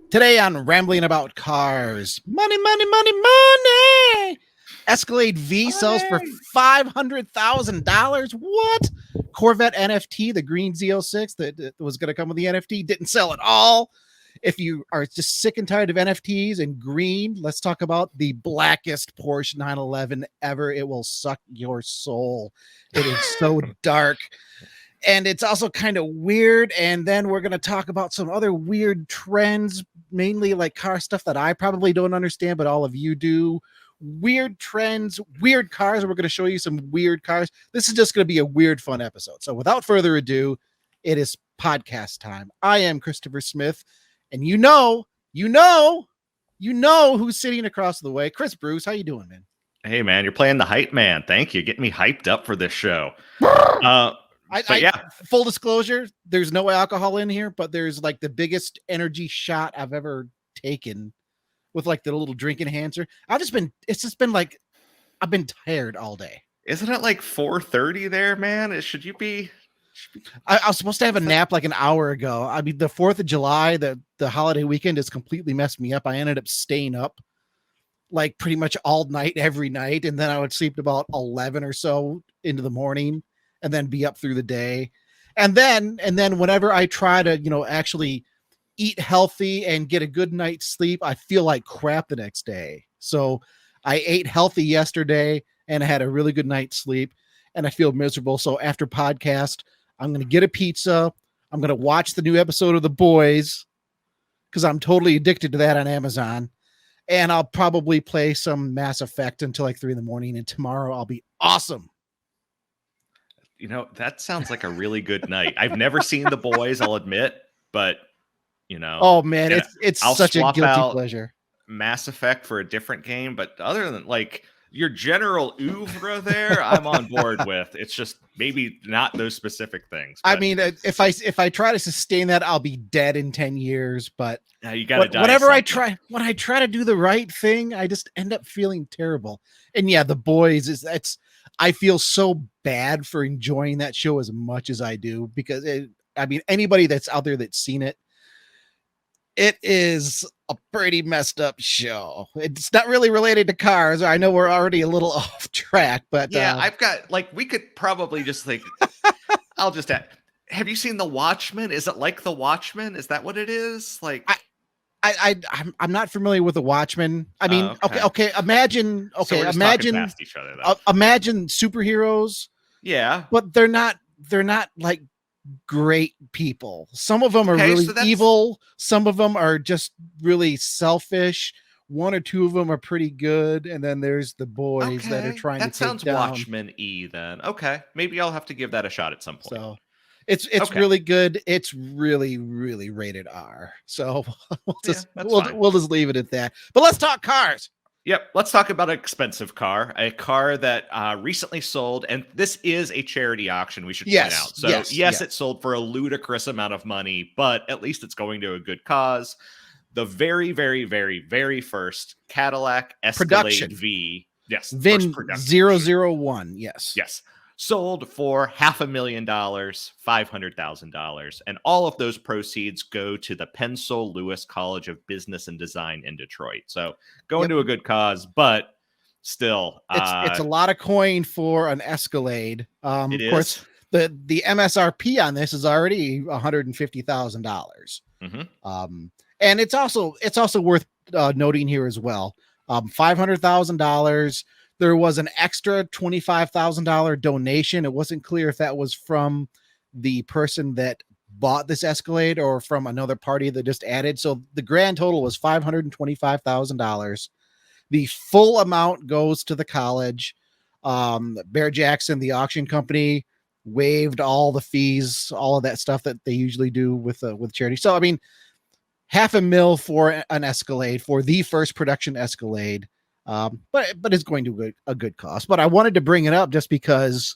Today on Rambling About Cars, money, money, money, money. Escalade-V sells for $500,000. What? Corvette NFT, the green Z06 that was going to come with the NFT, didn't sell at all. If you are just sick and tired of NFTs and green, let's talk about the blackest Porsche 911 ever. It will suck your soul. It is so dark. And it's also kind of weird. And then we're going to talk about some other weird trends, mainly like car stuff that I probably don't understand, but all of you do. Weird trends, weird cars. We're going to show you some weird cars. This is just going to be a weird, fun episode. So without further ado, it is podcast time. I am Christopher Smith, and you know who's sitting across the way. Chris Bruce, how you doing, man? Hey, man, you're playing the hype man. Thank you. Getting me hyped up for this show. Full disclosure, there's no alcohol in here, but there's like the biggest energy shot I've ever taken with like the little drink enhancer. It's just been like, I've been tired all day. Isn't it like 4:30 there, man? Should you be? I was supposed to have a nap like an hour ago. I mean, the 4th of July, the holiday weekend has completely messed me up. I ended up staying up like pretty much all night, every night. And then I would sleep about 11 or so into the morning and then be up through the day. And then whenever I try to, actually eat healthy and get a good night's sleep, I feel like crap the next day. So I ate healthy yesterday and I had a really good night's sleep and I feel miserable. So after podcast, I'm going to get a pizza. I'm going to watch the new episode of The Boys because I'm totally addicted to that on Amazon. And I'll probably play some Mass Effect until like 3 a.m. And tomorrow I'll be awesome. That sounds like a really good night. I've never seen The Boys, I'll admit, but oh man, it's such a guilty pleasure. Mass Effect for a different game, but other than like your general oeuvre there, I'm on board with. It's just maybe not those specific things. But I mean, if I try to sustain that, I'll be dead in 10 years. But you gotta die. When I try to do the right thing, I just end up feeling terrible. And yeah, The Boys I feel so bad for enjoying that show as much as I do because anybody that's out there that's seen it, it is a pretty messed up show. It's not really related to cars. I know we're already a little off track, but yeah, I've got we could probably just I'll just add. Have you seen The Watchmen? Is it like The Watchmen? Is that what it is? Like I'm not familiar with The Watchmen. I mean, okay. Imagine past each other, imagine superheroes. Yeah, but they're not like great people. Some of them are really evil. Some of them are just really selfish. One or two of them are pretty good, and then there's the boys that are trying to take down. That sounds Watchmen-y then. Okay, maybe I'll have to give that a shot at some point. So it's really good. It's really, really rated R. So we'll just leave it at that. But let's talk cars. Yep, let's talk about an expensive car, a car that recently sold, and this is a charity auction, we should point out. So yes, it sold for a ludicrous amount of money, but at least it's going to a good cause. The very, very, very, very first Cadillac Escalade-V. Yes. VIN 001. Yes. Yes. Sold for $500,000, $500,000. And all of those proceeds go to the Pensole Lewis College of Business and Design in Detroit. So going to a good cause, but still. It's a lot of coin for an Escalade. It of course, the MSRP on this is already $150,000. Mm-hmm. And it's also worth noting here as well. $500,000. There was an extra $25,000 donation. It wasn't clear if that was from the person that bought this Escalade or from another party that just added. So the grand total was $525,000. The full amount goes to the college. Bear Jackson, the auction company, waived all the fees, all of that stuff that they usually do with charity. So, I mean, $500,000 for an Escalade, for the first production Escalade. But it's going to a good cost. But I wanted to bring it up just because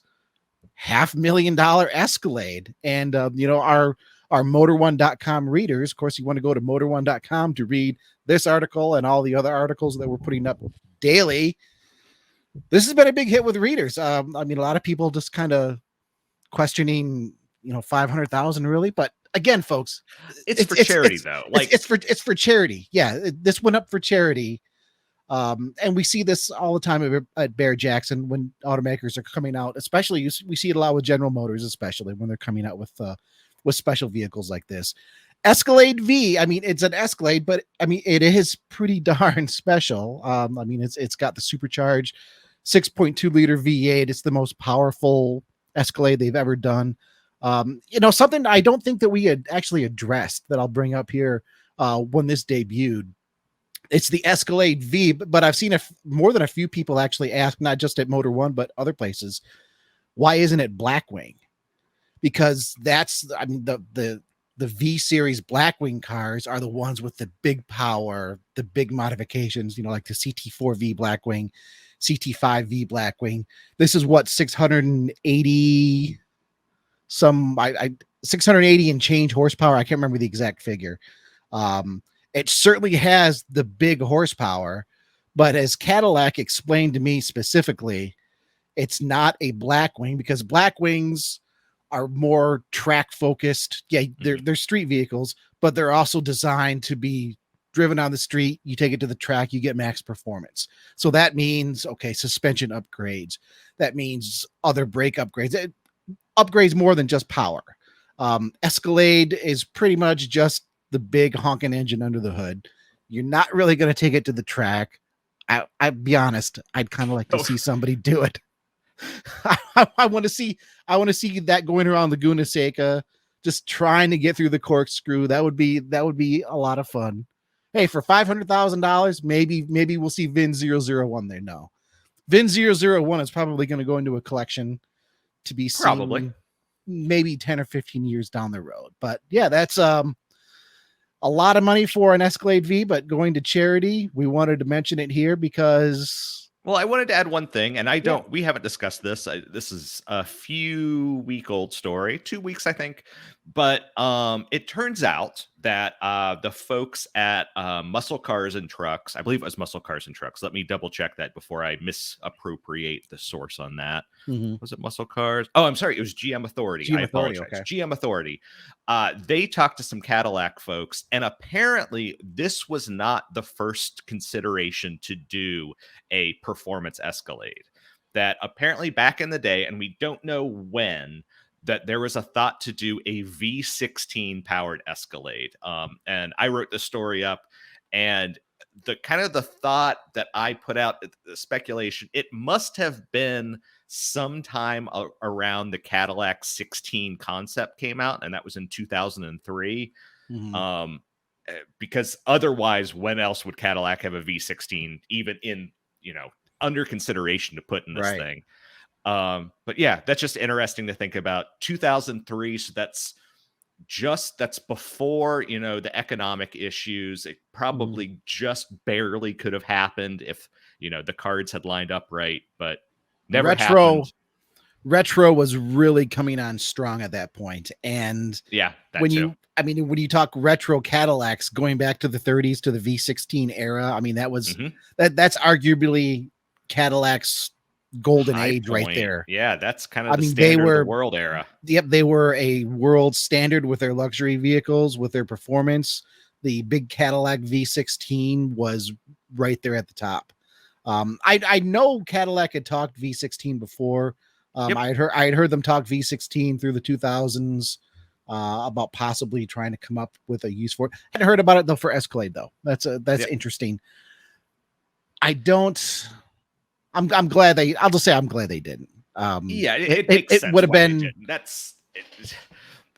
$500,000 Escalade, and our Motor1.com readers. Of course, you want to go to Motor1.com to read this article and all the other articles that we're putting up daily. This has been a big hit with readers. I mean, a lot of people just kind of questioning, 500,000 really, but again, folks, it's for charity though. Like it's for charity. Yeah, this went up for charity. And we see this all the time at Bear Jackson when automakers are coming out, especially we see it a lot with General Motors, especially when they're coming out with special vehicles like this. Escalade-V, I mean, it's an Escalade, but I mean, it is pretty darn special. I mean, it's got the supercharged 6.2 liter V8. It's the most powerful Escalade they've ever done. Something I don't think that we had actually addressed that I'll bring up here when this debuted. It's the Escalade-V, but I've seen more than a few people actually ask, not just at Motor One, but other places, why isn't it Blackwing? Because the V series Blackwing cars are the ones with the big power, the big modifications, like the CT4V Blackwing, CT5V Blackwing. This is what 680 and change horsepower. I can't remember the exact figure. It certainly has the big horsepower, but as Cadillac explained to me specifically, it's not a Blackwing because Blackwings are more track focused. Yeah, they're street vehicles, but they're also designed to be driven on the street. You take it to the track, you get max performance. So that means, suspension upgrades. That means other brake upgrades. It upgrades more than just power. Escalade is pretty much just the big honking engine under the hood. You're not really going to take it to the track. I'll be honest. I'd kind of like to see somebody do it. I want to see that going around Laguna Seca, just trying to get through the corkscrew. That would be a lot of fun. Hey, for $500,000, maybe we'll see VIN 001 there. No, VIN 001 is probably going to go into a collection to be seen probably maybe 10 or 15 years down the road. But yeah, that's a lot of money for an Escalade-V, but going to charity. We wanted to mention it here because, well, I wanted to add one thing, and we haven't discussed this. This is a few-week-old story, 2 weeks, I think. But it turns out that the folks at Muscle Cars and Trucks, I believe it was Muscle Cars and Trucks. Let me double check that before I misappropriate the source on that. Was it Muscle Cars? Oh, I'm sorry. It was GM Authority. I apologize. Okay. GM Authority. They talked to some Cadillac folks, and apparently this was not the first consideration to do a performance Escalade. That apparently back in the day, and we don't know when, that there was a thought to do a V16 powered Escalade. And I wrote the story up, and the thought that I put out, the speculation, it must have been sometime around the Cadillac 16 concept came out, and that was in 2003. Because otherwise, when else would Cadillac have a V16 even in, under consideration to put in this thing? But yeah, that's just interesting to think about. 2003, so that's before, the economic issues. It probably just barely could have happened if, the cards had lined up right, but never happened. Retro was really coming on strong at that point. And yeah, when you talk retro Cadillacs going back to the 30s to the V16 era, I mean, that was that's arguably Cadillac's golden age point right there. Yeah, that's kind of the standard of the world era. Yep, they were a world standard with their luxury vehicles, with their performance. The big Cadillac V16 was right there at the top. I know Cadillac had talked V16 before. I had heard them talk V16 through the 2000s about possibly trying to come up with a use for it. I hadn't heard about it though for Escalade though. That's interesting. I'm glad I'll just say I'm glad they didn't. It would have been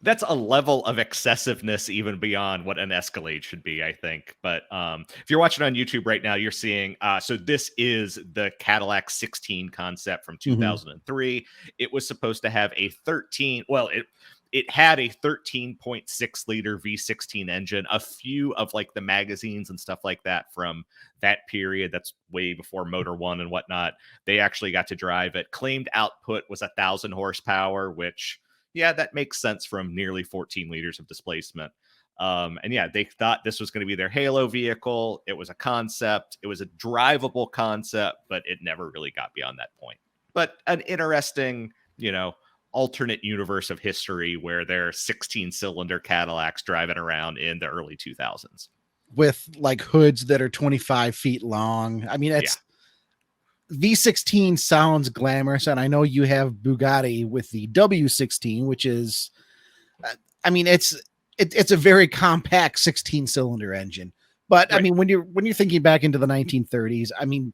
that's a level of excessiveness even beyond what an Escalade should be, I think. But if you're watching on YouTube right now, you're seeing so this is the Cadillac 16 concept from 2003. It was supposed to have a 13. Well, it had a 13.6 liter V16 engine. A few of like the magazines and stuff like that from that period, that's way before Motor One and whatnot, they actually got to drive it. Claimed output was 1,000 horsepower, which, yeah, that makes sense from nearly 14 liters of displacement. And yeah, they thought this was going to be their halo vehicle. It was a concept. It was a drivable concept, but it never really got beyond that point. But an interesting, alternate universe of history where there are 16-cylinder Cadillacs driving around in the early 2000s with like hoods that are 25 feet long. I mean, it's V16 sounds glamorous, and I know you have Bugatti with the W16, which is, I mean, it's a very compact 16-cylinder engine. But I mean, when you're thinking back into the 1930s, I mean,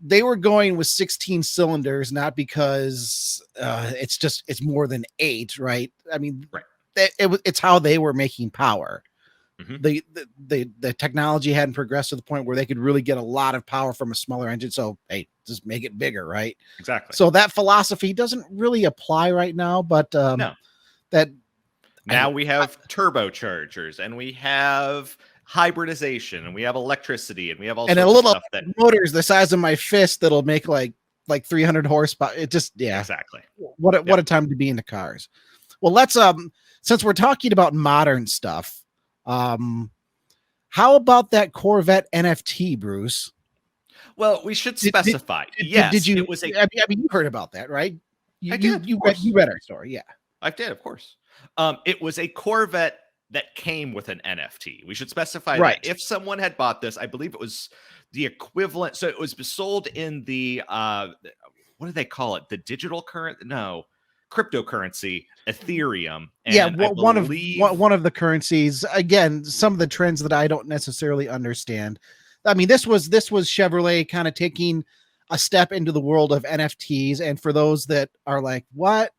they were going with 16 cylinders, not because it's more than 8, right? I mean, it's how they were making power. The technology hadn't progressed to the point where they could really get a lot of power from a smaller engine. So, hey, just make it bigger, right? Exactly. So that philosophy doesn't really apply right now, but no. That now we have turbochargers, and we have hybridization, and we have electricity, and we have all sorts a little of stuff that motors the size of my fist that'll make like 300 horsepower. It just exactly. What a time to be into cars. Well, let's since we're talking about modern stuff, how about that Corvette NFT, Bruce? Well, we should specify. Did you? It was I mean, you heard about that, right? I did. You read our story, yeah. I did, of course. It was a Corvette that came with an NFT. We should specify that if someone had bought this, I believe it was the equivalent. So it was sold in the what do they call it? The digital cryptocurrency, Ethereum. And one of the currencies. Again, some of the trends that I don't necessarily understand. I mean, this was Chevrolet kind of taking a step into the world of NFTs. And for those that are like, what?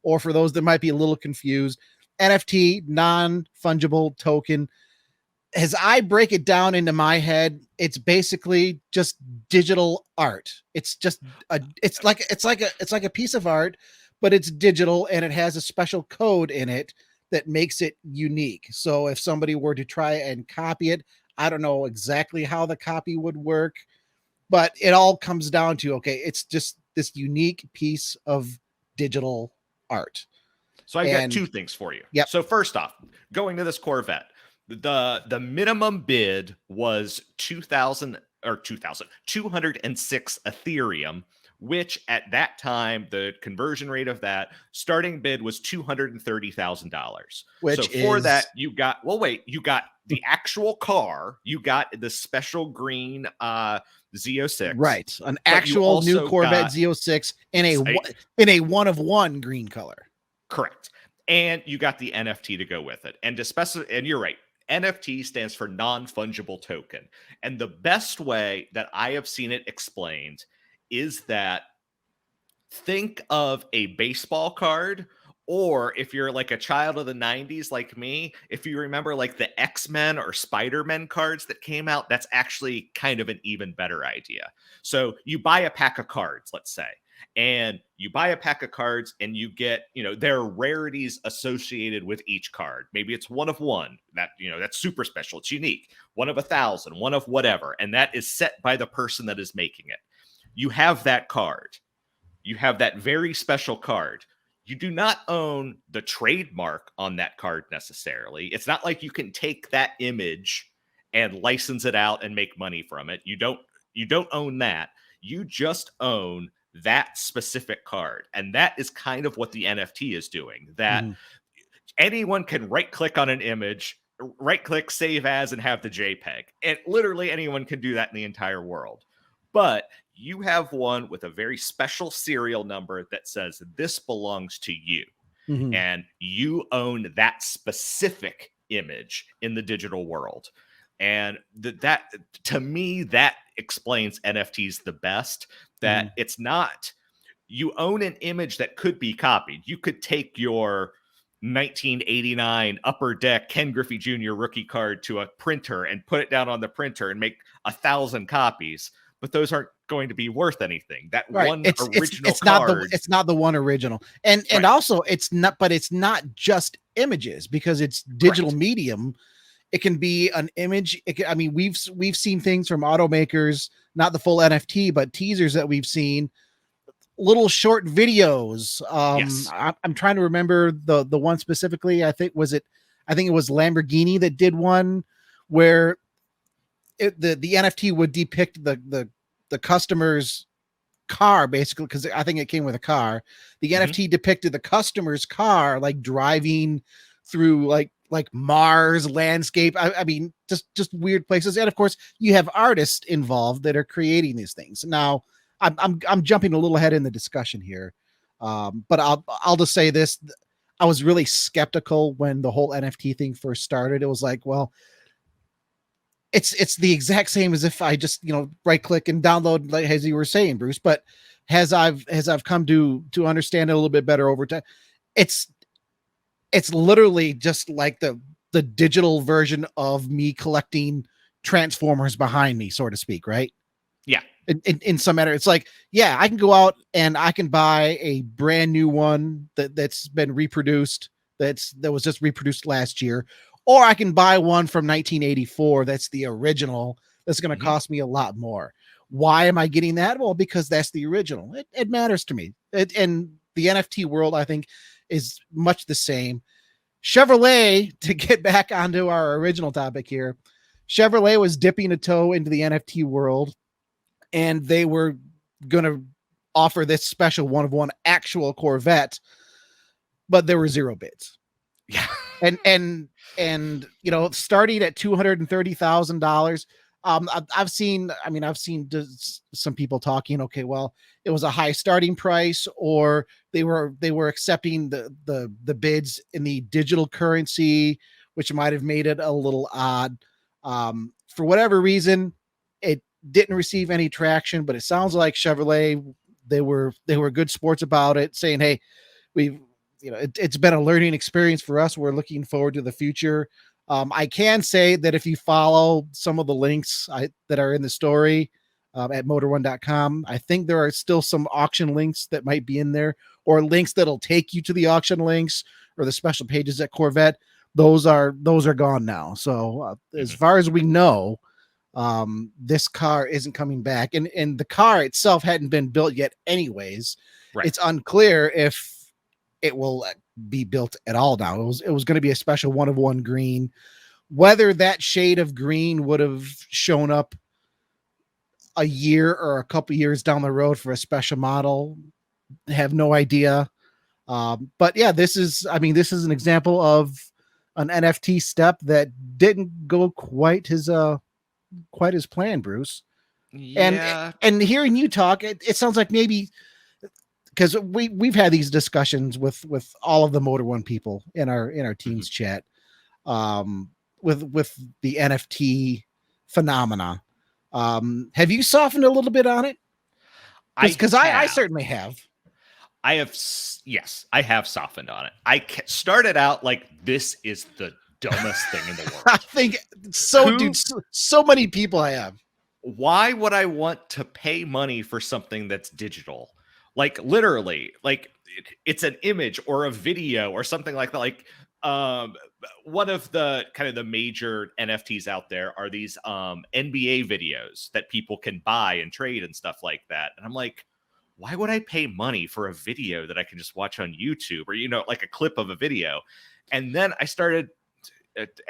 Or for those that might be a little confused, NFT, non-fungible token. As I break it down into my head, it's basically just digital art. It's just it's like a piece of art, but it's digital, and it has a special code in it that makes it unique. So if somebody were to try and copy it, I don't know exactly how the copy would work, but it all comes down to, okay, it's just this unique piece of digital art. So I've got 2 things for you. Yep. So first off, going to this Corvette, the minimum bid was 206 Ethereum, which at that time, the conversion rate of that starting bid was $230,000. So for that, you got the actual car, you got the special green Z06, right? An actual new Corvette Z06 in a one of one green color. Correct. And you got the NFT to go with it. And and you're right. NFT stands for non-fungible token. And the best way that I have seen it explained is that think of a baseball card, or if you're like a child of the 90s like me, if you remember like the X-Men or Spider-Man cards that came out, that's actually kind of an even better idea. So you buy a pack of cards, let's say, and you buy a pack of cards and you get, there are rarities associated with each card. Maybe it's one of one, that's super special. It's unique. 1 of 1,000, 1 of whatever. And that is set by the person that is making it. You have that card. You have that very special card. You do not own the trademark on that card necessarily. It's not like you can take that image and license it out and make money from it. You don't own that. You just own that specific card. And that is kind of what the NFT is doing, that anyone can right click on an image, right click, save as, and have the JPEG. And literally anyone can do that in the entire world. But you have one with a very special serial number that says this belongs to you. And you own that specific image in the digital world. And that to me, that explains NFTs the best, that it's not, you own an image that could be copied. You could take your 1989 Upper Deck Ken Griffey Jr. rookie card to a printer and put it down on the printer and make 1,000 copies, but those aren't going to be worth anything. That one original card. It's not the one original. And also it's not just images, because it's digital medium. It can be an image. We've seen things from automakers, not the full NFT, but teasers that we've seen, little short videos. I'm trying to remember the one specifically. I think it was Lamborghini that did one where the NFT would depict the customer's car, basically, because I think it came with a car. The NFT depicted the customer's car like driving through like Mars landscape. I mean, just weird places. And of course, you have artists involved that are creating these things. Now, I'm jumping a little ahead in the discussion here, but I'll just say this: I was really skeptical when the whole NFT thing first started. It was like, well, it's the exact same as if I just, right click and download, like as you were saying, Bruce. But as I've come to understand it a little bit better over time, it's literally just like the digital version of me collecting Transformers behind me, so to speak, right? Yeah. In some manner, it's like, yeah, I can go out and I can buy a brand new one that's been reproduced, that was just reproduced last year, or I can buy one from 1984 that's the original, that's going to cost me a lot more. Why am I getting that? Well, because that's the original. It matters to me. And the NFT world, I think, is much the same. Chevrolet, to get back onto our original topic here, Chevrolet was dipping a toe into the NFT world, and they were going to offer this special one of one actual Corvette, but there were zero bids. Yeah. And starting at $230,000. I've seen some people talking, okay, well, it was a high starting price, or they were accepting the bids in the digital currency, which might have made it a little odd. For whatever reason, it didn't receive any traction, but it sounds like Chevrolet, they were good sports about it, saying, hey, it's been a learning experience for us. We're looking forward to the future. I can say that if you follow some of the links that are in the story at motor1.com, I think there are still some auction links that might be in there, or links that'll take you to the auction links or the special pages at Corvette. Those are gone now. So as far as we know, this car isn't coming back, and the car itself hadn't been built yet anyways. Right. It's unclear if it will be built at all now. It was going to be a special one of one green. Whether that shade of green would have shown up a year or a couple years down the road for a special model, I have no idea. But yeah, this is an example of an NFT step that didn't go quite his plan, Bruce. Yeah. And hearing you talk, it sounds like maybe, because we've had these discussions with all of the Motor One people in our teams chat, with the NFT phenomena. Have you softened a little bit on it? Because I certainly have. Yes, I have softened on it. I started out like, this is the dumbest thing in the world. I think so many people have. Why would I want to pay money for something that's digital? Like, literally, like it's an image or a video or something like that. Like, one of the kind of the major NFTs out there are these NBA videos that people can buy and trade and stuff like that. And I'm like, why would I pay money for a video that I can just watch on YouTube, or, like a clip of a video? And then I started,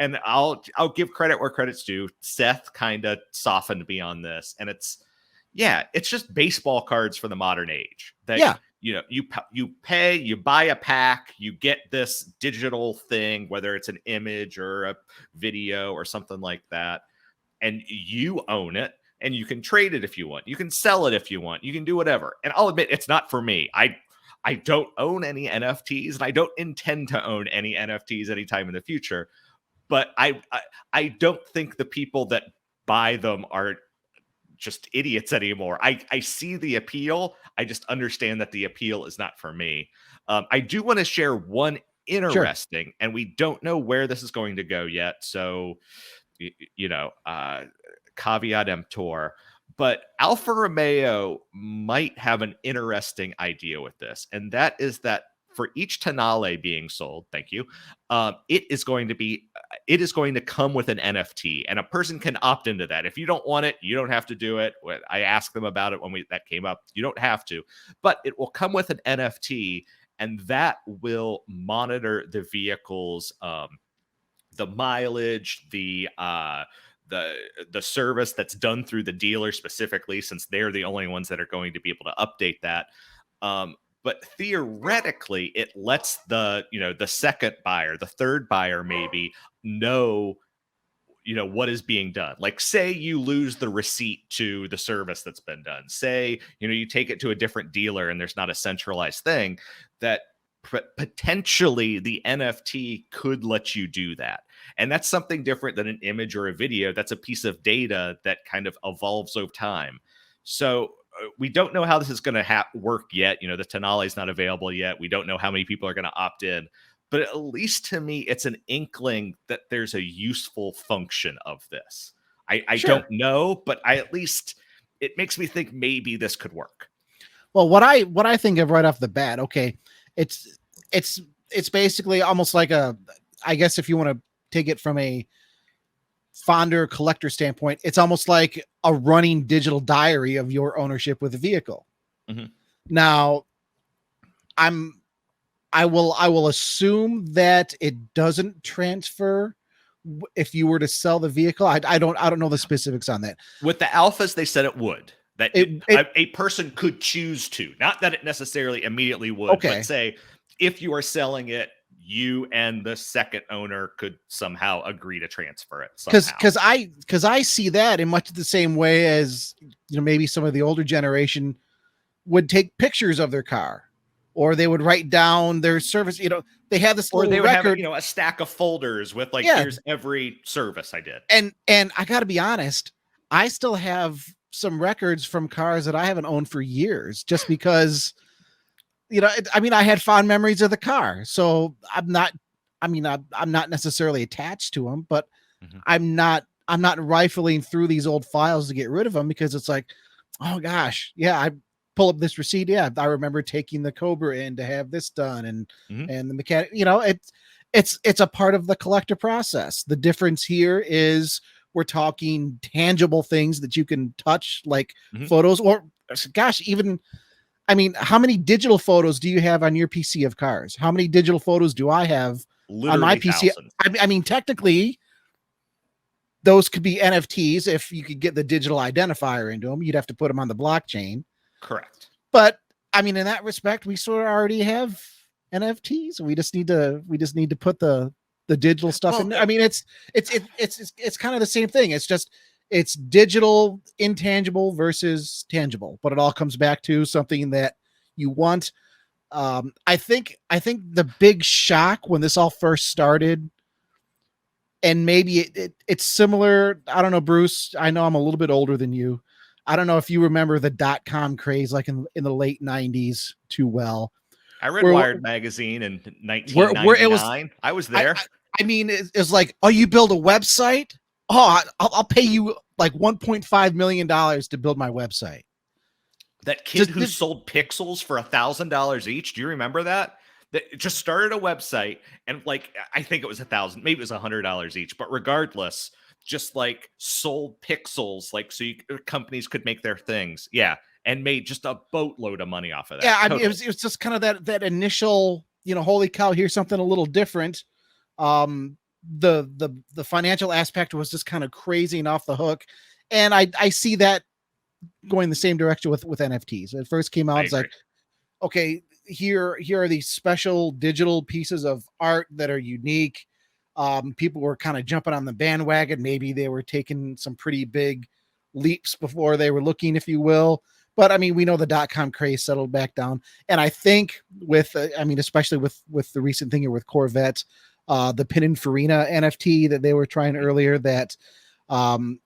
and I'll give credit where credit's due. Seth kind of softened me on this, and it's just baseball cards for the modern age. That, you pay, you buy a pack, you get this digital thing, whether it's an image or a video or something like that, and you own it, and you can trade it if you want. You can sell it if you want. You can do whatever. And I'll admit, it's not for me. I don't own any NFTs, and I don't intend to own any NFTs anytime in the future. But I don't think the people that buy them are just idiots anymore. I see the appeal. I just understand that the appeal is not for me. I do want to share one interesting, and we don't know where this is going to go yet. So, caveat emptor. But Alfa Romeo might have an interesting idea with this, and that is that for each Tonale being sold, thank you, it is going to come with an NFT, and a person can opt into that. If you don't want it, you don't have to do it. I asked them about it when that came up. You don't have to, but it will come with an NFT, and that will monitor the vehicle's the mileage, the the service that's done through the dealer specifically, since they're the only ones that are going to be able to update that. But theoretically, it lets the second buyer, the third buyer maybe, know what is being done. Like, say you lose the receipt to the service that's been done. Say, you take it to a different dealer and there's not a centralized thing, that potentially the NFT could let you do that. And that's something different than an image or a video. That's a piece of data that kind of evolves over time. So we don't know how this is going to work yet. The Tonale is not available yet. We don't know how many people are going to opt in. But at least to me, it's an inkling that there's a useful function of this. I Sure. don't know, but it makes me think maybe this could work. Well, what I think of right off the bat, okay, it's basically almost like I guess if you want to take it from a fonder collector standpoint, it's almost like a running digital diary of your ownership with a vehicle. Mm-hmm. Now, I will assume that it doesn't transfer if you were to sell the vehicle. I don't know the specifics on that. With the alphas, they said it would. That a person could choose to, not that it necessarily immediately would, okay. But say if you are selling it, you and the second owner could somehow agree to transfer it. Because I see that in much the same way as maybe some of the older generation would take pictures of their car, or they would write down their service. They have this little record, have a stack of folders with here's every service I did. And I got to be honest, I still have some records from cars that I haven't owned for years, just because, I had fond memories of the car. So I'm not necessarily attached to them, but mm-hmm. I'm not rifling through these old files to get rid of them, because it's like, oh gosh, yeah, I pull up this receipt. Yeah, I remember taking the Cobra in to have this done, and mm-hmm. and the mechanic. It's a part of the collector process. The difference here is we're talking tangible things that you can touch, like mm-hmm. photos, or gosh, even. How many digital photos do you have on your PC of cars? How many digital photos do I have on my PC? Technically, those could be NFTs if you could get the digital identifier into them. You'd have to put them on the blockchain. Correct. But in that respect, we sort of already have NFTs. We just need to put the digital stuff in there. It's kind of the same thing. It's digital, intangible versus tangible, but it all comes back to something that you want. I think the big shock when this all first started, and maybe it's similar. I don't know, Bruce. I know I'm a little bit older than you. I don't know if you remember the .com craze, like in the late 90s too well. I read Wired magazine in 1999. I was there. It's like, oh, you build a website? Oh, I'll pay you like $1.5 million to build my website. That kid who sold pixels for $1,000 each. Do you remember that? That just started a website, and I think it was $1,000, maybe it was $100 each, but regardless, just sold pixels, so companies could make their things. Yeah. And made just a boatload of money off of that. Yeah. It was just kind of that initial, holy cow, here's something a little different. The financial aspect was just kind of crazy and off the hook. And I see that going the same direction with NFTs. It first came out, it's like, okay, here are these special digital pieces of art that are unique. People were kind of jumping on the bandwagon. Maybe they were taking some pretty big leaps before they were looking, if you will. But we know the .com craze settled back down. And I think especially with the recent thing here with Corvette, the Pininfarina NFT that they were trying earlier, that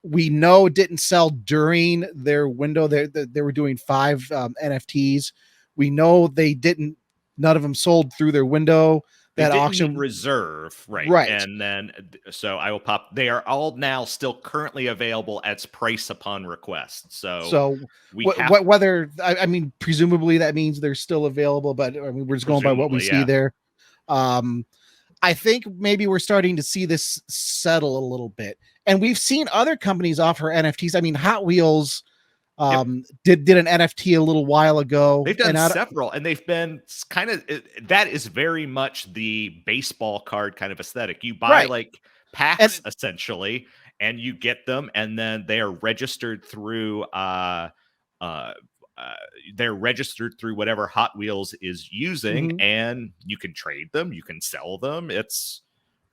we know didn't sell during their window. They were doing 5 NFTs. We know none of them sold through their window. That auction reserve, right? And then, so I will pop. They are all now still currently available as price upon request. So whether presumably that means they're still available, but we're just going by what we see there. I think maybe we're starting to see this settle a little bit, and we've seen other companies offer NFTs. Hot Wheels did an NFT a little while ago. They've done several, and they've been kind of, that is very much the baseball card kind of aesthetic. You buy packs essentially, and you get them, and then they are registered through whatever Hot Wheels is using, and you can trade them, you can sell them. It's,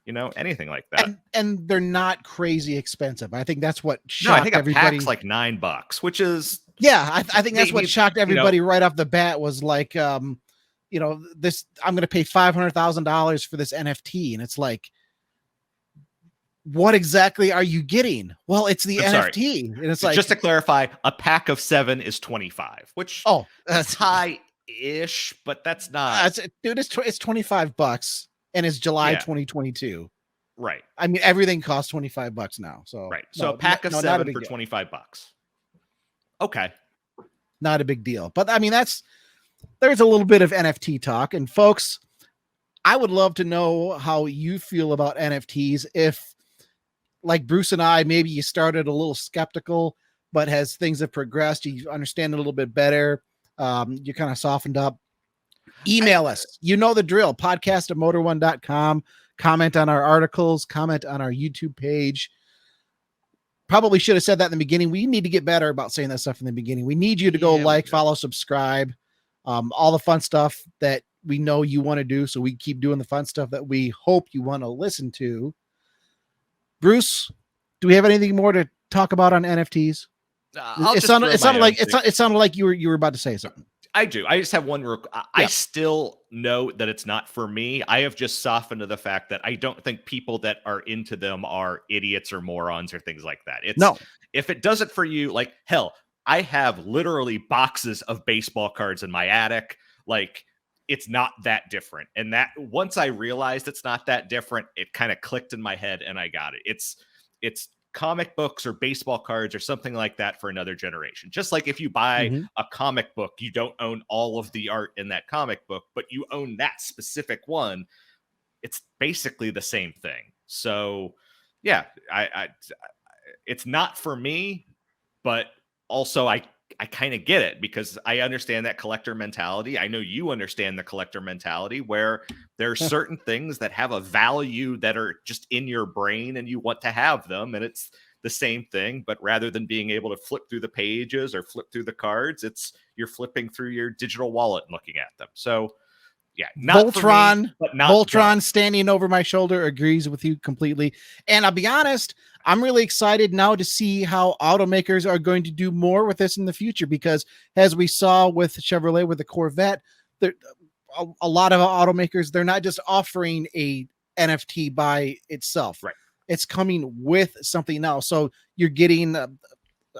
anything like that. And they're not crazy expensive. I think that's what shocked I think everybody. A pack's like $9, which is I think that's what shocked everybody right off the bat was like, this, I'm going to pay $500,000 for this NFT, and it's like, what exactly are you getting? Well, it's the NFT, and it's like, just to clarify, a pack of 7 is 25, which that's high-ish, but that's not. Dude, it's $25, and it's July 2022. Right. I mean, everything costs $25 now. So right. So a pack of 7 for $25. Okay. Not a big deal, but I mean, there's a little bit of NFT talk, and folks, I would love to know how you feel about NFTs. If, like Bruce and I, maybe you started a little skeptical, but as things have progressed, you understand it a little bit better. You kind of softened up. Email us. You know the drill. podcast@motor1.com. Comment on our articles. Comment on our YouTube page. Probably should have said that in the beginning. We need to get better about saying that stuff in the beginning. We need you to go follow, subscribe, all the fun stuff that we know you want to do. So we keep doing the fun stuff that we hope you want to listen to. Bruce, do we have anything more to talk about on NFTs? It sounded like you were about to say something. I do. I just have one. I still know that it's not for me. I have just softened to the fact that I don't think people that are into them are idiots or morons or things like that. If it does it for you, like, hell, I have literally boxes of baseball cards in my attic. Like, it's not that different. And that once I realized it's not that different, it kind of clicked in my head and I got it. It's comic books or baseball cards or something like that for another generation. Just like if you buy a comic book, you don't own all of the art in that comic book, but you own that specific one. It's basically the same thing. So yeah, I it's not for me, but also I kind of get it because I understand that collector mentality. I know you understand the collector mentality where there are certain things that have a value that are just in your brain and you want to have them. And it's the same thing, but rather than being able to flip through the pages or flip through the cards, you're flipping through your digital wallet and looking at them. So yeah, not Voltron, me, but not Voltron standing over my shoulder agrees with you completely. And I'll be honest, I'm really excited now to see how automakers are going to do more with this in the future, because as we saw with Chevrolet, with the Corvette, a lot of automakers, they're not just offering a NFT by itself. Right. It's coming with something else. So you're getting,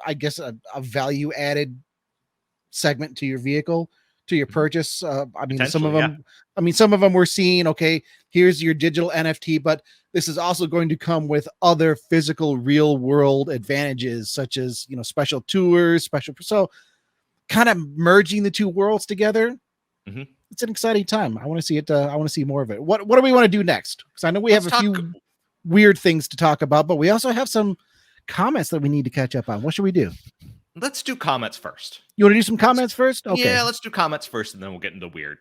I guess, a value added segment to your vehicle, to your purchase. I mean, some of them we're seeing, okay, here's your digital NFT, but this is also going to come with other physical real world advantages, such as, special tours, so kind of merging the two worlds together. It's an exciting time. I want to see it. I want to see more of it. What do we want to do next? Because I know we have a few weird things to talk about, but we also have some comments that we need to catch up on. What should we do? Let's do comments first. You want to do some comments first? Okay. Yeah, let's do comments first, and then we'll get into weird.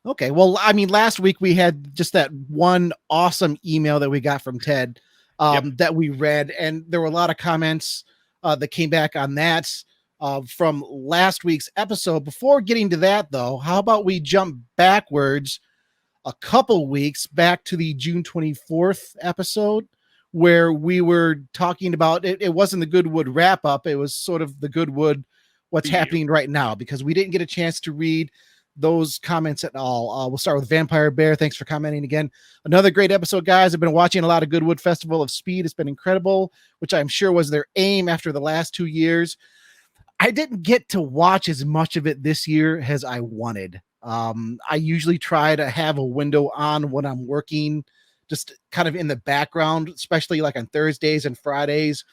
Okay. Well, I mean, last week we had just that one awesome email that we got from Ted that we read, and there were a lot of comments that came back on that from last week's episode. Before getting to that, though, how about we jump backwards a couple weeks back to the June 24th episode, where we were talking about it. It wasn't the Goodwood wrap up. It was sort of the Goodwood, what's happening right now, because we didn't get a chance to read those comments at all. We'll start with Vampire Bear. Thanks for commenting again. Another great episode, guys. I've been watching a lot of Goodwood Festival of Speed. It's been incredible, which I'm sure was their aim after the last 2 years. I didn't get to watch as much of it this year as I wanted. I usually try to have a window on when I'm working, just kind of in the background, especially like on Thursdays and Fridays,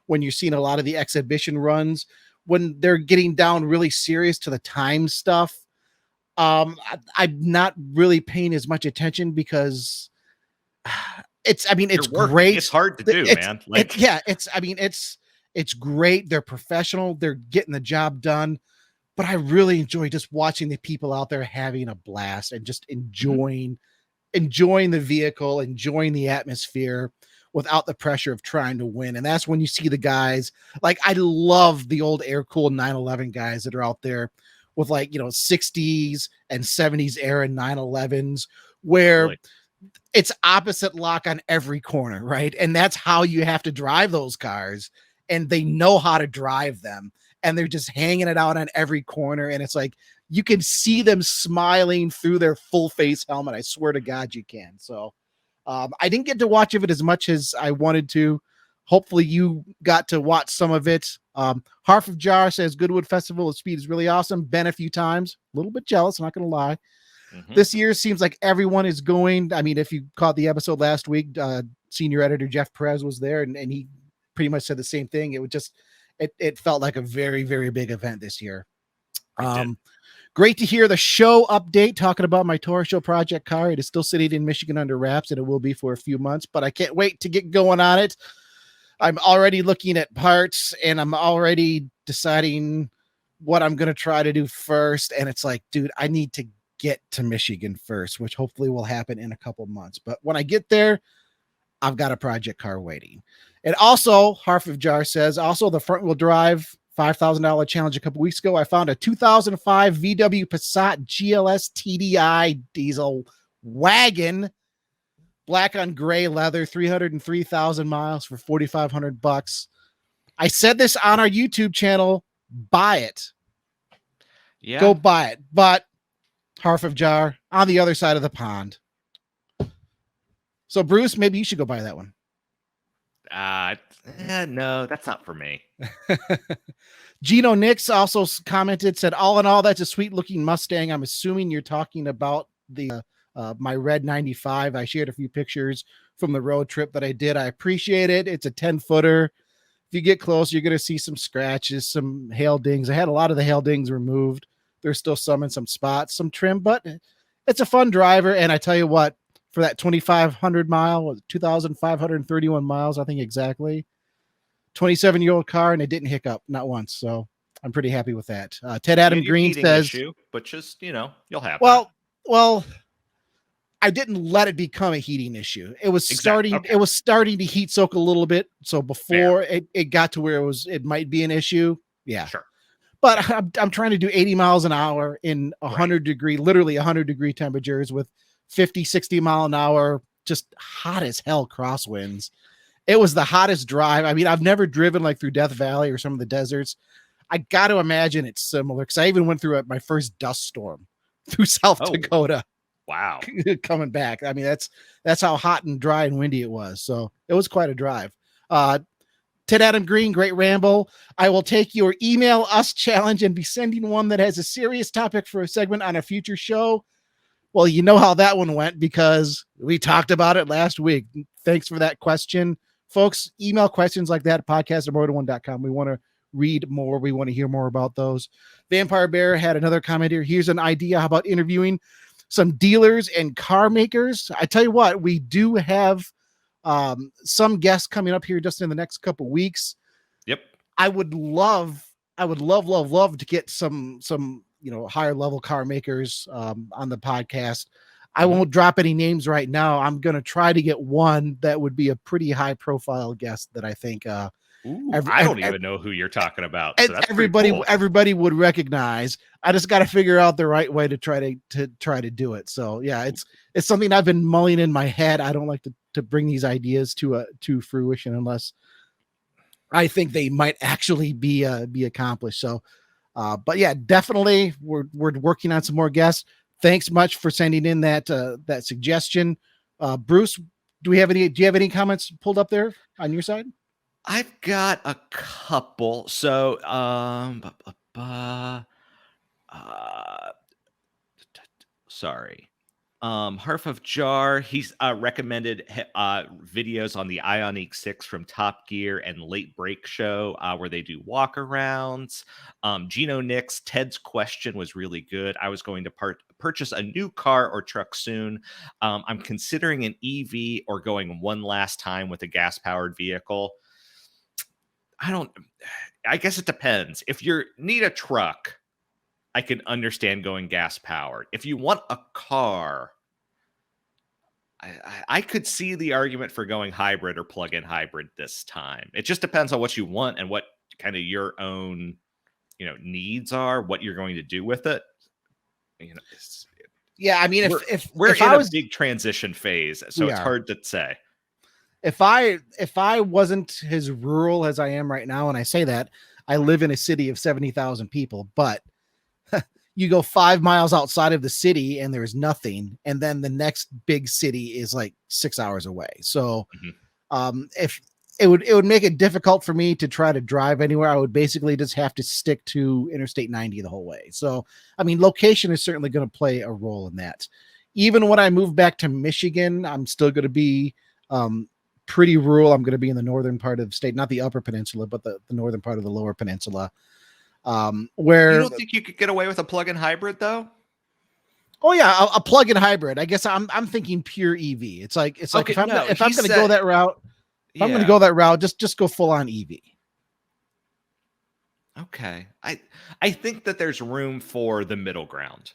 when you're seeing a lot of the exhibition runs, when they're getting down really serious to the time stuff. I'm not really paying as much attention because it's great. It's hard to do, man. It's great. They're professional. They're getting the job done. But I really enjoy just watching the people out there having a blast and just enjoying the vehicle, enjoying the atmosphere. without the pressure of trying to win. And that's when you see the guys like, I love the old air-cooled 911 guys that are out there with like, 60s and 70s era 911s where it's opposite lock on every corner, right? And that's how you have to drive those cars, and they know how to drive them, and they're just hanging it out on every corner. And it's like, you can see them smiling through their full face helmet. I swear to God, you can. So I didn't get to watch of it as much as I wanted to. Hopefully you got to watch some of it. Harf of Jar says Goodwood Festival of Speed is really awesome. Been a few times, a little bit jealous, I'm not going to lie. This year seems like everyone is going. I mean, if you caught the episode last week, senior editor Jeff Perez was there, and he pretty much said the same thing. It would just, it felt like a very, very big event this year. Great to hear the show update talking about my Toro Show project car. It is still sitting in Michigan under wraps, and it will be for a few months, but I can't wait to get going on it. I'm already looking at parts, and I'm already deciding what I'm going to try to do first. And it's like, dude, I need to get to Michigan first, which hopefully will happen in a couple months. But when I get there, I've got a project car waiting. And also, Harf of Jar says, also the front wheel drive $5,000 challenge a couple weeks ago, I found a 2005 VW Passat GLS TDI diesel wagon, black on gray leather, 303,000 miles for $4,500. I said this on our YouTube channel, buy it. Yeah. Go buy it. But Harf of Jar on the other side of the pond. So Bruce, maybe you should go buy that one. No, that's not for me. Gino Nix also commented, said, all in all, that's a sweet looking Mustang. I'm assuming you're talking about the my red 95. I shared a few pictures from the road trip that I did. I appreciate it. It's a 10-footer. If you get close, you're going to see some scratches, some hail dings. I had a lot of the hail dings removed. There's still some in some spots, some trim, but it's a fun driver. And I tell you what, for that 2,500 mile, 2,531 miles, I think exactly, 27-year-old car, and it didn't hiccup, not once. So I'm pretty happy with that. Ted Adam Green says, issue, but just, you'll have well, I didn't let it become a heating issue. It was starting to heat soak a little bit. So before it got to where it might be an issue. Yeah. Sure. But I'm trying to do 80 miles an hour in 100-degree, literally 100-degree temperatures with 50, 60 mile an hour, just hot as hell crosswinds. It was the hottest drive. I mean, I've never driven like through Death Valley or some of the deserts. I got to imagine it's similar because I even went through my first dust storm through South Dakota. Wow. Coming back. I mean, that's how hot and dry and windy it was. So it was quite a drive. Ted Adam Green, great ramble. I will take your email us challenge and be sending one that has a serious topic for a segment on a future show. Well, you know how that one went because we talked about it last week. Thanks for that question. Folks, email questions like that at podcast@motor1.com. We want to read more. We want to hear more about those. Vampire Bear had another comment here. Here's an idea. How about interviewing some dealers and car makers? I tell you what, we do have some guests coming up here just in the next couple weeks. Yep. I would love to get some higher level car makers on the podcast. I won't drop any names right now. I'm going to try to get one that would be a pretty high profile guest that I think I don't even know who you're talking about. So that's everybody would recognize. I just got to figure out the right way to try to do it. So yeah, it's something I've been mulling in my head. I don't like to bring these ideas to fruition unless I think they might actually be accomplished. So, but yeah, definitely we're working on some more guests. Thanks much for sending in that suggestion. Bruce, do you have any comments pulled up there on your side? I've got a couple. So, sorry. Harf of Jar, he's recommended videos on the Ioniq 6 from Top Gear and Late Break Show where they do walk-arounds. Gino Nix, Ted's question was really good. I was going to purchase a new car or truck soon. I'm considering an EV or going one last time with a gas-powered vehicle. I guess it depends. If you need a truck, I can understand going gas powered. If you want a car, I could see the argument for going hybrid or plug-in hybrid this time. It just depends on what you want and what kind of your own, needs are, what you're going to do with it. Yeah, I mean, we're if in I a big transition phase, so it's hard to say. If I wasn't as rural as I am right now, and I say that, I live in a city of 70,000 people, but you go 5 miles outside of the city and there's nothing, and then the next big city is like 6 hours away. So if it would make it difficult for me to try to drive anywhere, I would basically just have to stick to Interstate 90 the whole way. So I mean, location is certainly going to play a role in that. Even when I move back to Michigan, I'm still going to be pretty rural. I'm going to be in the northern part of the state, not the upper peninsula, but the northern part of the lower peninsula. Where you don't think you could get away with a plug-in hybrid though? Oh yeah, a plug-in hybrid. I guess I'm thinking pure EV. It's like okay, if I'm going to go that route, I'm going to go that route, just go full on EV. Okay. I think that there's room for the middle ground,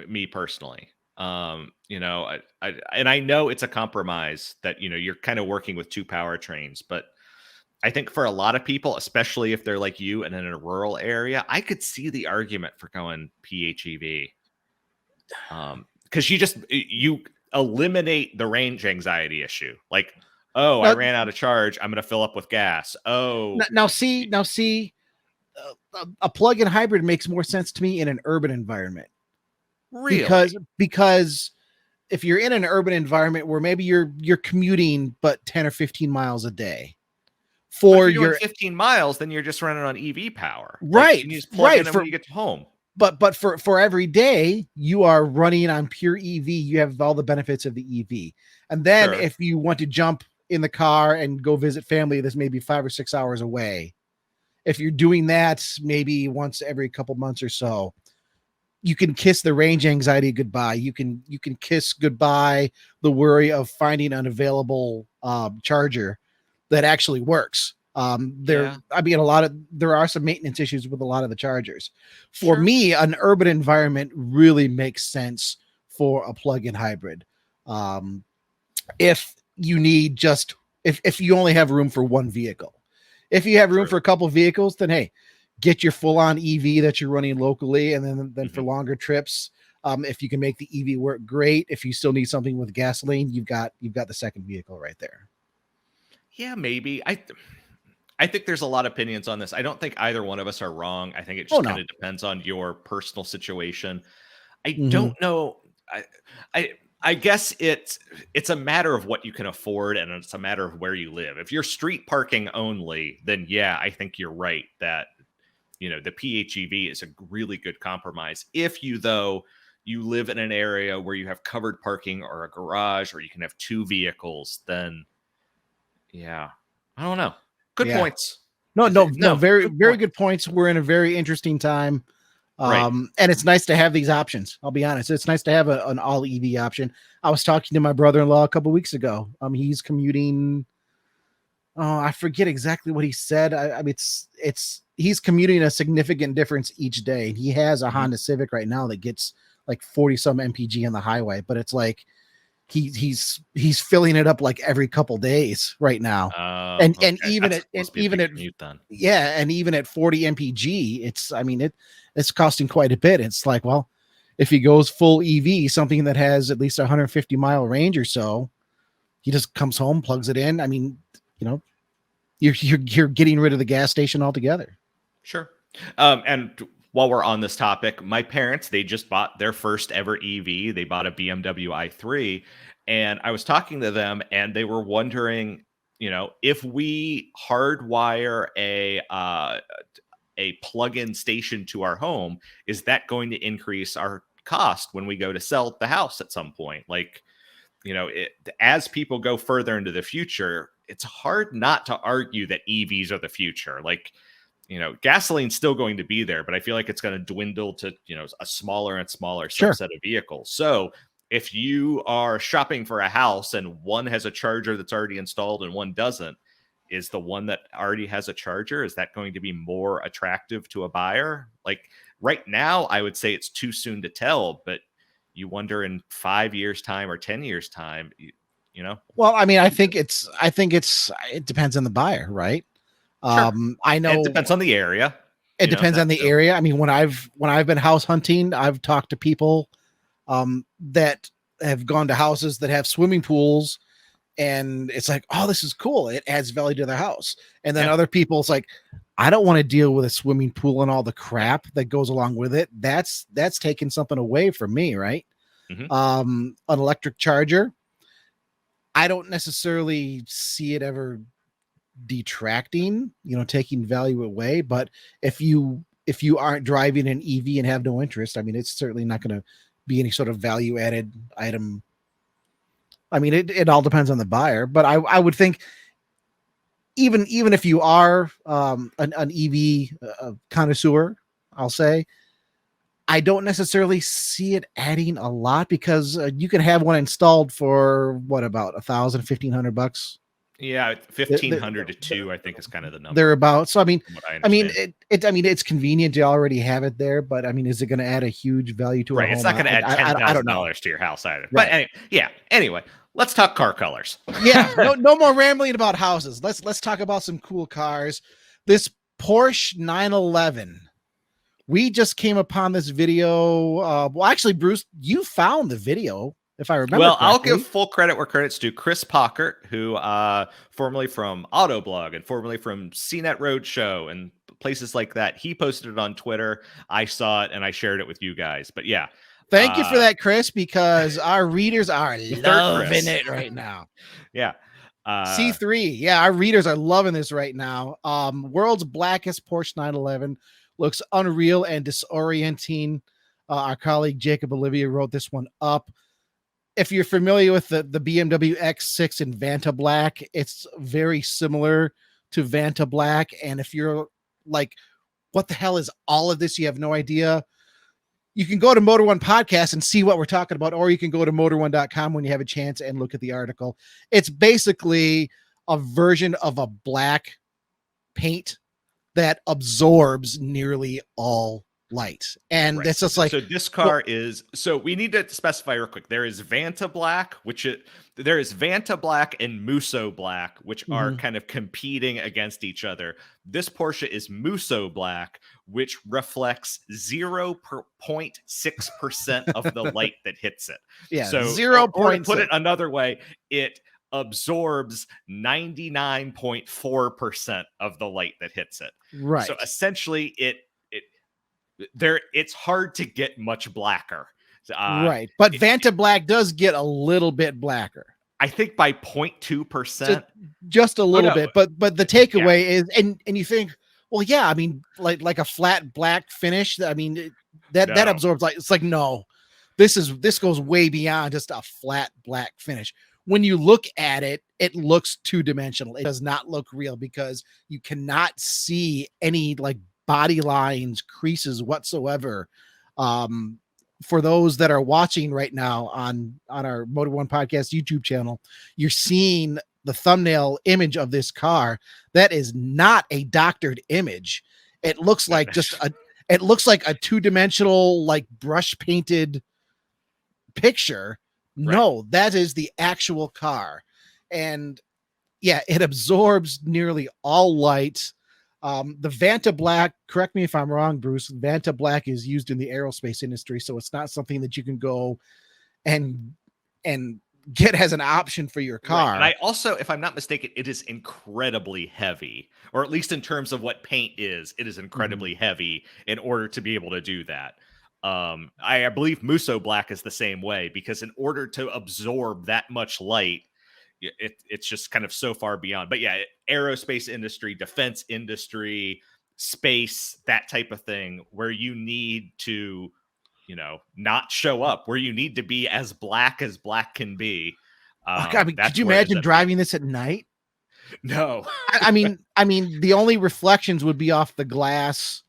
me personally. I know it's a compromise that, you're kind of working with two powertrains, but I think for a lot of people, especially if they're like you and in a rural area, I could see the argument for going PHEV. Because you eliminate the range anxiety issue. Like, oh, I ran out of charge, I'm going to fill up with gas. Oh, now see, a plug-in hybrid makes more sense to me in an urban environment. Really? Because if you're in an urban environment where maybe you're commuting but 10 or 15 miles a day for your 15 miles, then you're just running on EV power. Right. Like, you just plug in when you get home. But for every day you are running on pure EV, you have all the benefits of the EV. And then if you want to jump in the car and go visit family that's maybe 5 or 6 hours away, if you're doing that maybe once every couple months or so, you can kiss the range anxiety goodbye. You can kiss goodbye the worry of finding an available charger that actually works. I mean, there are some maintenance issues with a lot of the chargers. For me, an urban environment really makes sense for a plug-in hybrid. If you need if you only have room for one vehicle. If you have room for a couple vehicles, then hey, get your full-on EV that you're running locally, and then for longer trips, if you can make the EV work, great. If you still need something with gasoline, you've got the second vehicle right there. Yeah, maybe. I think there's a lot of opinions on this. I don't think either one of us are wrong. I think it just kind of depends on your personal situation. I don't know. I guess it's a matter of what you can afford, and it's a matter of where you live. If you're street parking only, then yeah, I think you're right that the PHEV is a really good compromise. If you live in an area where you have covered parking or a garage, or you can have two vehicles, then yeah, I don't know. Good points. No, very good points. We're in a very interesting time. And it's nice to have these options. I'll be honest. It's nice to have an all EV option. I was talking to my brother-in-law a couple weeks ago. He's commuting. Oh, I forget exactly what he said. I mean, he's commuting a significant difference each day. He has a Honda Civic right now that gets like 40 some mpg on the highway, but it's like he's filling it up like every couple days right now. And even at 40 mpg, it's costing quite a bit. It's like, well, if he goes full EV, something that has at least 150 mile range or so, he just comes home, plugs it in. I mean, you're getting rid of the gas station altogether. Sure. And while we're on this topic, my parents, they just bought their first ever EV. They bought a BMW i3, and I was talking to them, and they were wondering, if we hardwire a plug-in station to our home, is that going to increase our cost when we go to sell the house at some point? Like, as people go further into the future, it's hard not to argue that EVs are the future. Like, gasoline's still going to be there, but I feel like it's going to dwindle to, a smaller and smaller subset of vehicles. So if you are shopping for a house and one has a charger that's already installed and one doesn't, is the one that already has a charger, is that going to be more attractive to a buyer? Like right now, I would say it's too soon to tell, but you wonder in 5 years time or 10 years time, Well, I mean, I think it depends on the buyer, right? Sure. I know it depends on the area. It depends on the area. I mean, when I've been house hunting, I've talked to people that have gone to houses that have swimming pools, and it's like, oh, this is cool. It adds value to their house. And then other people, it's like, I don't want to deal with a swimming pool and all the crap that goes along with it. That's taking something away from me, right? An electric charger, I don't necessarily see it ever detracting, taking value away. But if you aren't driving an EV and have no interest, I mean, it's certainly not going to be any sort of value added item. I mean, it all depends on the buyer, but I would think even if you are an EV connoisseur, I'll say, I don't necessarily see it adding a lot, because you can have one installed for what, about $1,000-$1,500. Yeah, 1,500 to 2, I think, is kind of the number. They're about. So I mean, it's convenient to already have it there, but I mean, is it going to add a huge value to a home? It's not going to add $10,000 to your house either. Right. But anyway, let's talk car colors. No more rambling about houses. Let's talk about some cool cars. This Porsche 911. We just came upon this video. Well, actually, Bruce, you found the video, if I remember. Well, correctly. I'll give full credit where credit's due. Chris Pockert, who formerly from Autoblog and formerly from CNET Roadshow and places like that, he posted it on Twitter. I saw it and I shared it with you guys. But yeah. Thank you for that, Chris, because our readers are loving it right now. Yeah. C3. Yeah, our readers are loving this right now. World's blackest Porsche 911. Looks unreal and disorienting. Our colleague Jacob Olivia wrote this one up. If you're familiar with the BMW X6 in Vanta Black, it's very similar to Vanta Black. And if you're like, what the hell is all of this? You have no idea. You can go to Motor One Podcast and see what we're talking about, or you can go to motor1.com when you have a chance and look at the article. It's basically a version of a black paint that absorbs nearly all light. And that's just like, so this car is, so we need to specify real quick. There is Vanta Black, there is Vanta Black and Musou Black, which are kind of competing against each other. This Porsche is Musou Black, which reflects 0.6% of the light that hits it. Yeah. So 0.6. Or to put it another way, it absorbs 99.4% of the light that hits it. Right. So essentially it's hard to get much blacker. Right. But Vanta Black does get a little bit blacker. I think by 0.2%. Just a little bit. But the takeaway is, and you think, well, yeah, I mean, like a flat black finish. I mean, that absorbs light. It's like, no, this goes way beyond just a flat black finish. When you look at it, it looks two-dimensional. It does not look real because you cannot see any like body lines, creases whatsoever. For those that are watching right now on our Motor One Podcast YouTube channel, you're seeing the thumbnail image of this car. That is not a doctored image. It looks like it looks like a two-dimensional, like brush painted picture. Right. No, that is the actual car. And yeah, it absorbs nearly all light. The Vanta Black, correct me if I'm wrong, Bruce, Vanta Black is used in the aerospace industry, so it's not something that you can go and get as an option for your car. Right. And I also, if I'm not mistaken, it is incredibly heavy, or at least in terms of what paint is, it is incredibly heavy in order to be able to do that. I believe Musou Black is the same way, because in order to absorb that much light, it's just kind of so far beyond. But yeah, aerospace industry, defense industry, space, that type of thing, where you need to, not show up, where you need to be as black can be. I mean, could you imagine driving this at night? No. I mean, the only reflections would be off the glass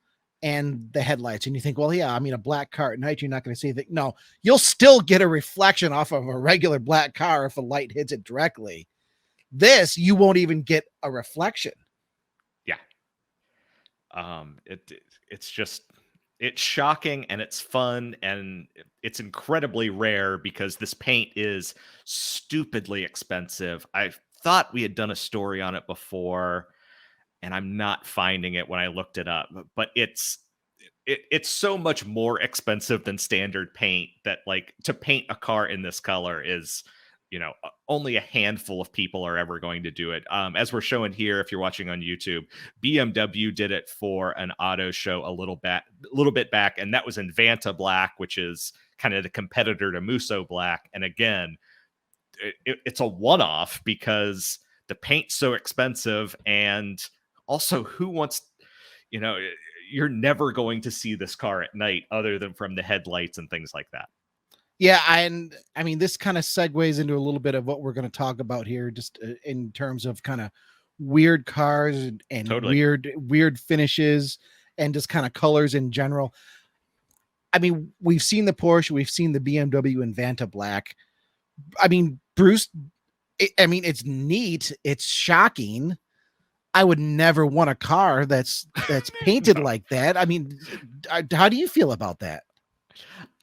and the headlights. And you think, well, yeah, I mean, a black car at night, you're not going to see anything. No, you'll still get a reflection off of a regular black car if a light hits it directly. This, you won't even get a reflection. Yeah. It's just, It's shocking and it's fun and it's incredibly rare because this paint is stupidly expensive. I thought we had done a story on it before and I'm not finding it when I looked it up, but it's so much more expensive than standard paint that, like, to paint a car in this color is, only a handful of people are ever going to do it. As we're showing here, if you're watching on YouTube, BMW did it for an auto show a little bit back, and that was in Vanta Black, which is kind of the competitor to Musou Black. And again, it's a one-off because the paint's so expensive, and also who wants, you're never going to see this car at night other than from the headlights and things like that. Yeah, and I mean, this kind of segues into a little bit of what we're going to talk about here, just in terms of kind of weird cars and Totally. weird finishes and just kind of colors in general. I mean, we've seen the Porsche, we've seen the BMW and Vanta Black. I mean, Bruce, it's neat, it's shocking. I would never want a car that's painted No. like that. I mean, how do you feel about that?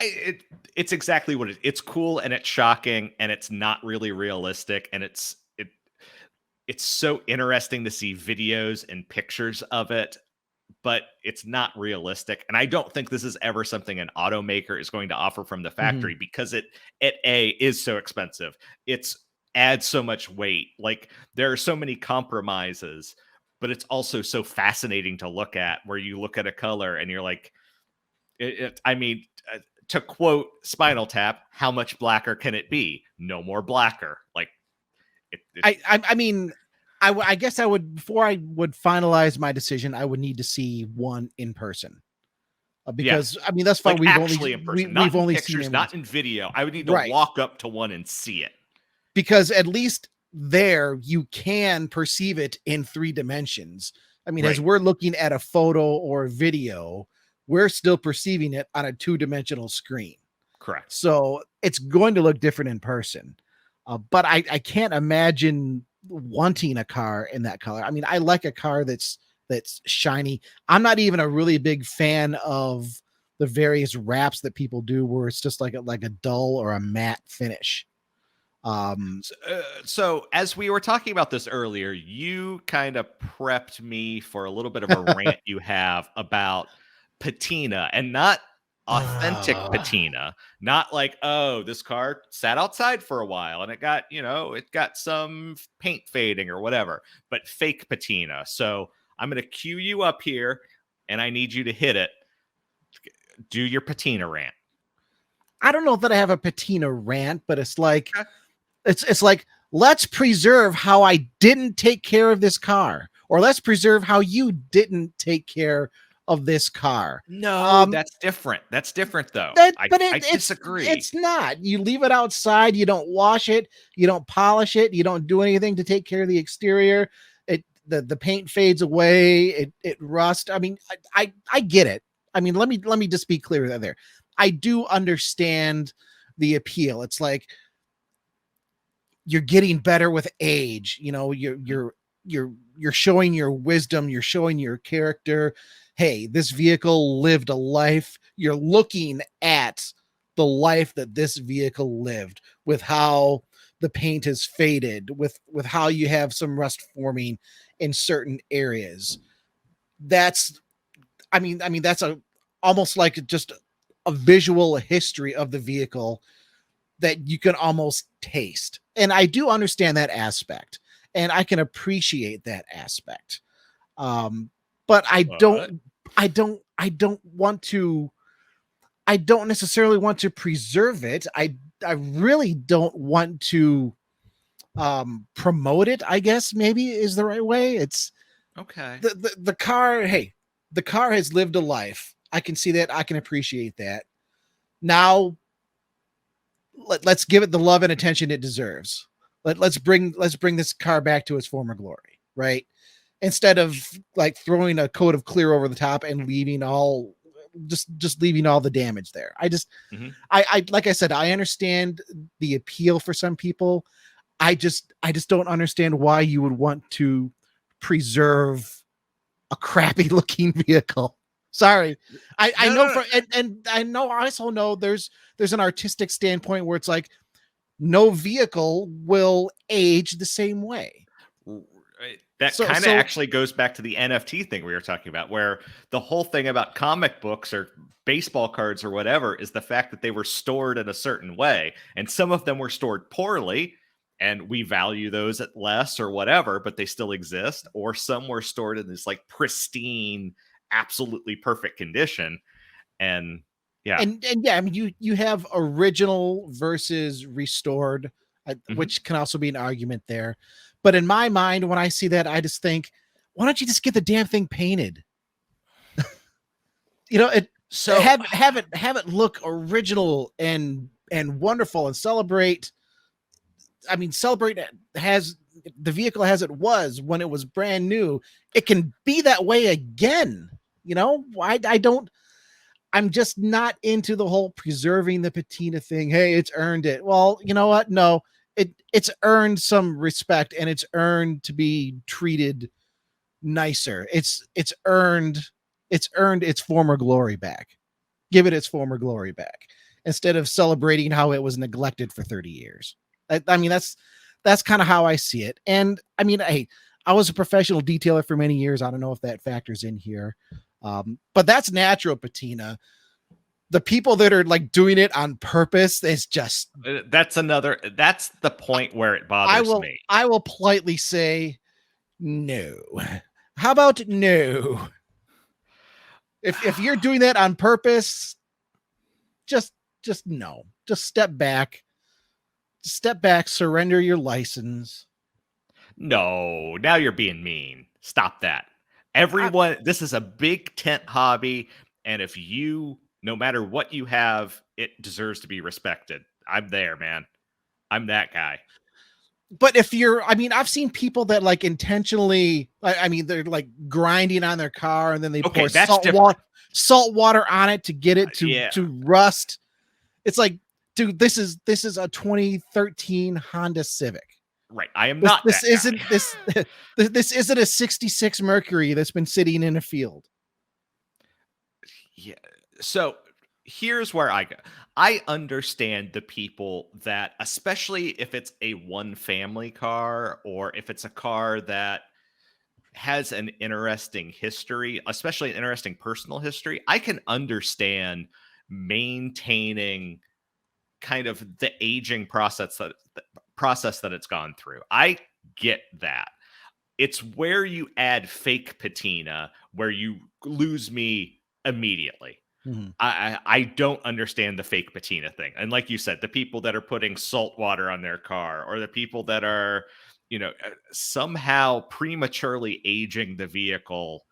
It's exactly what it's cool and it's shocking and it's not really realistic, and it's so interesting to see videos and pictures of it, but it's not realistic. And I don't think this is ever something an automaker is going to offer from the factory because it is so expensive. It's adds so much weight. Like, there are so many compromises, but it's also so fascinating to look at, where you look at a color and you're like, to quote Spinal Tap, how much blacker can it be? No more blacker. Like, I guess I would, before I would finalize my decision, I would need to see one in person. Because I mean, that's fine. Like, actually in person, we've only pictures, seen not in video. I would need to walk up to one and see it. Because at least there you can perceive it in 3 dimensions. I mean, as we're looking at a photo or a video, we're still perceiving it on a 2-dimensional screen. Correct. So it's going to look different in person. But I can't imagine wanting a car in that color. I mean, I like a car that's shiny. I'm not even a really big fan of the various wraps that people do where it's just like a dull or a matte finish. So as we were talking about this earlier, you kind of prepped me for a little bit of a rant you have about patina, and not authentic patina, not like, oh, this car sat outside for a while and it got some paint fading or whatever, but fake patina. So I'm going to cue you up here and I need you to hit it. Do your patina rant. I don't know that I have a patina rant, but it's like, it's like, let's preserve how I didn't take care of this car, or let's preserve how you didn't take care of this car. No, that's different. That's different though. I disagree. It's not. You leave it outside. You don't wash it. You don't polish it. You don't do anything to take care of the exterior. The paint fades away. It rusts. I mean, I get it. I mean, let me just be clear there. I do understand the appeal. It's like, you're getting better with age. You're showing your wisdom. You're showing your character. Hey, this vehicle lived a life. You're looking at the life that this vehicle lived, with how the paint is faded, with how you have some rust forming in certain areas. That's almost like just a visual history of the vehicle that you can almost taste. And I do understand that aspect, and I can appreciate that aspect. But I don't necessarily want to preserve it. I really don't want to promote it, I guess maybe is the right way. It's okay. The car, hey, the car has lived a life. I can see that. I can appreciate that. Now let's give it the love and attention it deserves. Let's bring this car back to its former glory, right? Instead of like throwing a coat of clear over the top and leaving all leaving all the damage there. I like I said, I understand the appeal for some people. I just don't understand why you would want to preserve a crappy looking vehicle. Sorry. I No, know no, no. and I know, I also know there's an artistic standpoint where it's like no vehicle will age the same way. That kind of actually goes back to the NFT thing we were talking about, where the whole thing about comic books or baseball cards or whatever is the fact that they were stored in a certain way. And some of them were stored poorly, and we value those at less or whatever, but they still exist. Or some were stored in this like pristine, absolutely perfect condition. And yeah. And yeah, I mean, you have original versus restored, which can also be an argument there. But in my mind, when I see that, I just think, why don't you just get the damn thing painted? So have it look original and wonderful, and celebrate. I mean, celebrate has the vehicle as it was when it was brand new. It can be that way again. I'm just not into the whole preserving the patina thing. Hey, it's earned it. Well, you know what? No, it's earned some respect, and it's earned to be treated nicer. It's earned its former glory back. Give it its former glory back instead of celebrating how it was neglected for 30 years. I mean, that's kind of how I see it. And I mean, I was a professional detailer for many years. I don't know if that factors in here. But that's natural patina. The people that are like doing it on purpose, it's just that's the point where it bothers me. I will politely say no. How about no? If you're doing that on purpose, just no. Just step back. Surrender your license. No, now you're being mean. Stop that. Everyone, this is a big tent hobby, and if no matter what you have, it deserves to be respected. I'm there, man. I'm that guy. But I've seen people that like intentionally, they're like grinding on their car, and then they pour salt water on it to get it to rust. It's like, dude, this is a 2013 Honda Civic. Right. I am not. This isn't a 66 Mercury that's been sitting in a field. Yeah. So here's where I go. I understand the people that, especially if it's a one family car, or if it's a car that has an interesting history, especially an interesting personal history, I can understand maintaining kind of the aging process that it's gone through. I get that. It's where you add fake patina where you lose me immediately. Mm-hmm. I don't understand the fake patina thing. And like you said, the people that are putting salt water on their car, or the people that are, somehow prematurely aging the vehicle,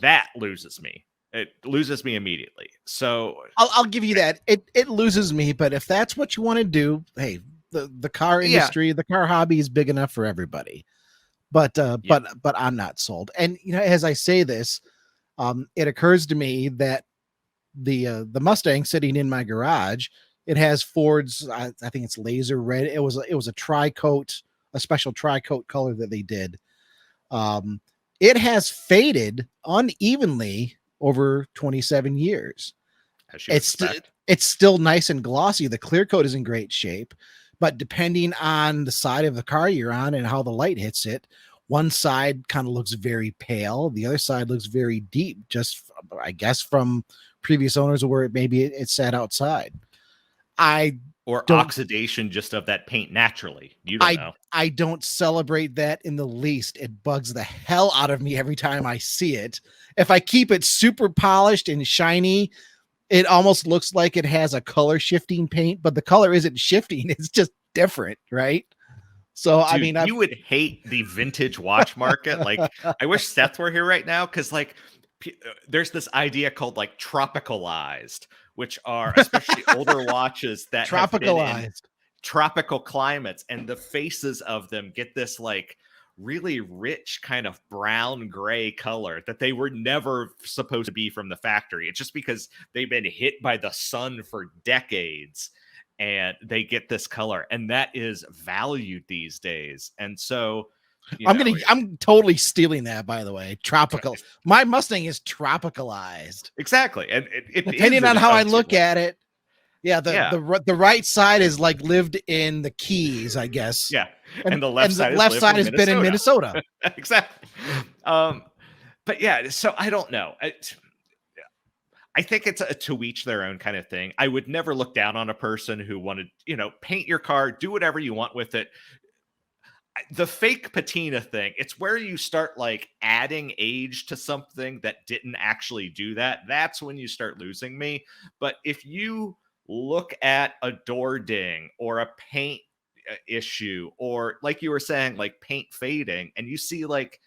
that loses me. It loses me immediately. So I'll give you that. It loses me, but if that's what you want to do, hey, the car industry, the car hobby is big enough for everybody. But I'm not sold. And as I say this, it occurs to me that the Mustang sitting in my garage, it has Ford's, I think it's laser red. It was a tri-coat, a special tri-coat color that they did. It has faded unevenly over 27 years. It's still nice and glossy. The clear coat is in great shape, but depending on the side of the car you're on and how the light hits it, one side kind of looks very pale. The other side looks very deep, just I guess from previous owners where it sat outside. Or oxidation just of that paint naturally. You don't know. I don't celebrate that in the least. It bugs the hell out of me every time I see it. If I keep it super polished and shiny, it almost looks like it has a color shifting paint, but the color isn't shifting. It's just different, right? So, dude, you would hate the vintage watch market. Like, I wish Seth were here right now, because like there's this idea called like tropicalized, which are especially older watches that have been in tropical climates, and the faces of them get this like really rich kind of brown gray color that they were never supposed to be from the factory. It's just because they've been hit by the sun for decades, and they get this color, and that is valued these days. And so I'm totally stealing that, by the way. Tropical. My Mustang is tropicalized. Exactly. And it depending on how I look at it. Yeah, the right side is like lived in the Keys, I guess. Yeah. And the left side has been in Minnesota. Exactly. But yeah, so I don't know. I think it's a to each their own kind of thing. I would never look down on a person who wanted, paint your car, do whatever you want with it. The fake patina thing, it's where you start like adding age to something that didn't actually do that. That's when you start losing me. But if you look at a door ding or a paint issue, or like you were saying, like paint fading, and you see like,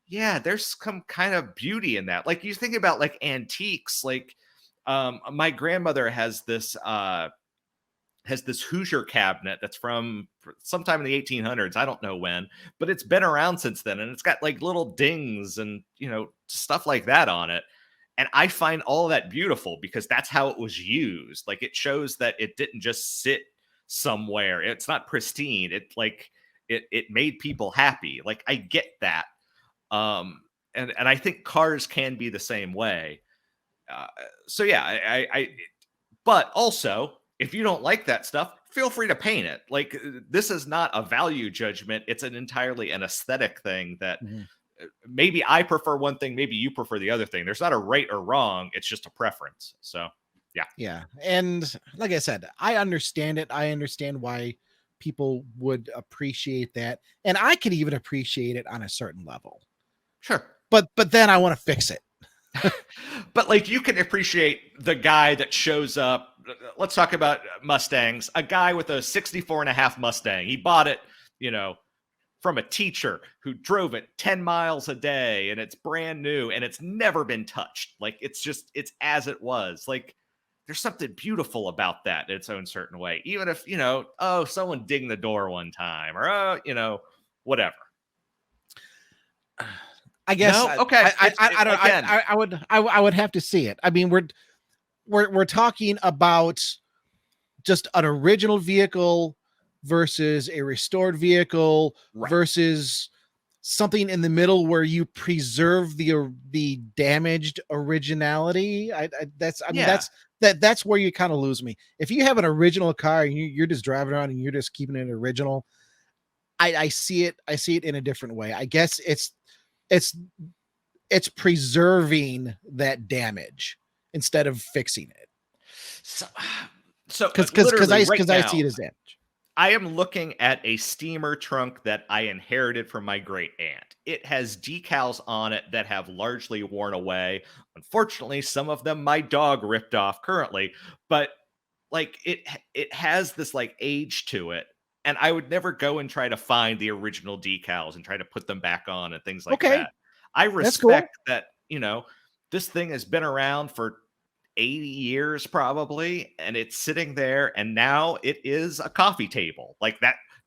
yeah, there's some kind of beauty in that. Like you think about like antiques, like my grandmother has this Hoosier cabinet that's from sometime in the 1800s. I don't know when, but it's been around since then. And it's got like little dings and, stuff like that on it. And I find all of that beautiful because that's how it was used. Like it shows that it didn't just sit somewhere. It's not pristine. It made people happy. Like I get that. And I think cars can be the same way. So yeah, but also, if you don't like that stuff, feel free to paint it. Like this is not a value judgment. It's entirely an aesthetic thing that maybe I prefer one thing, maybe you prefer the other thing. There's not a right or wrong. It's just a preference. So yeah. Yeah. And like I said, I understand it. I understand why people would appreciate that. And I could even appreciate it on a certain level. Sure. But then I want to fix it. But like you can appreciate the guy that shows up. Let's talk about Mustangs. A guy with a 64.5 Mustang. He bought it, from a teacher who drove it 10 miles a day, and it's brand new and it's never been touched. Like it's as it was. Like there's something beautiful about that in its own certain way. Even if, someone dinged the door one time or, whatever. I guess. No? Okay. I don't. Again, I would have to see it. I mean, we're talking about just an original vehicle versus a restored vehicle versus something in the middle where you preserve the damaged originality. That's where you kind of lose me. If you have an original car and you're just driving around and you're just keeping it original, I see it in a different way. I guess it's preserving that damage instead of fixing it. So because I see it as damage. I am looking at a steamer trunk that I inherited from my great aunt. It has decals on it that have largely worn away. Unfortunately, some of them my dog ripped off currently, but like it has this like age to it. And I would never go and try to find the original decals and try to put them back on and things like that. I respect that, this thing has been around for 80 years probably, and it's sitting there, and now it is a coffee table. Like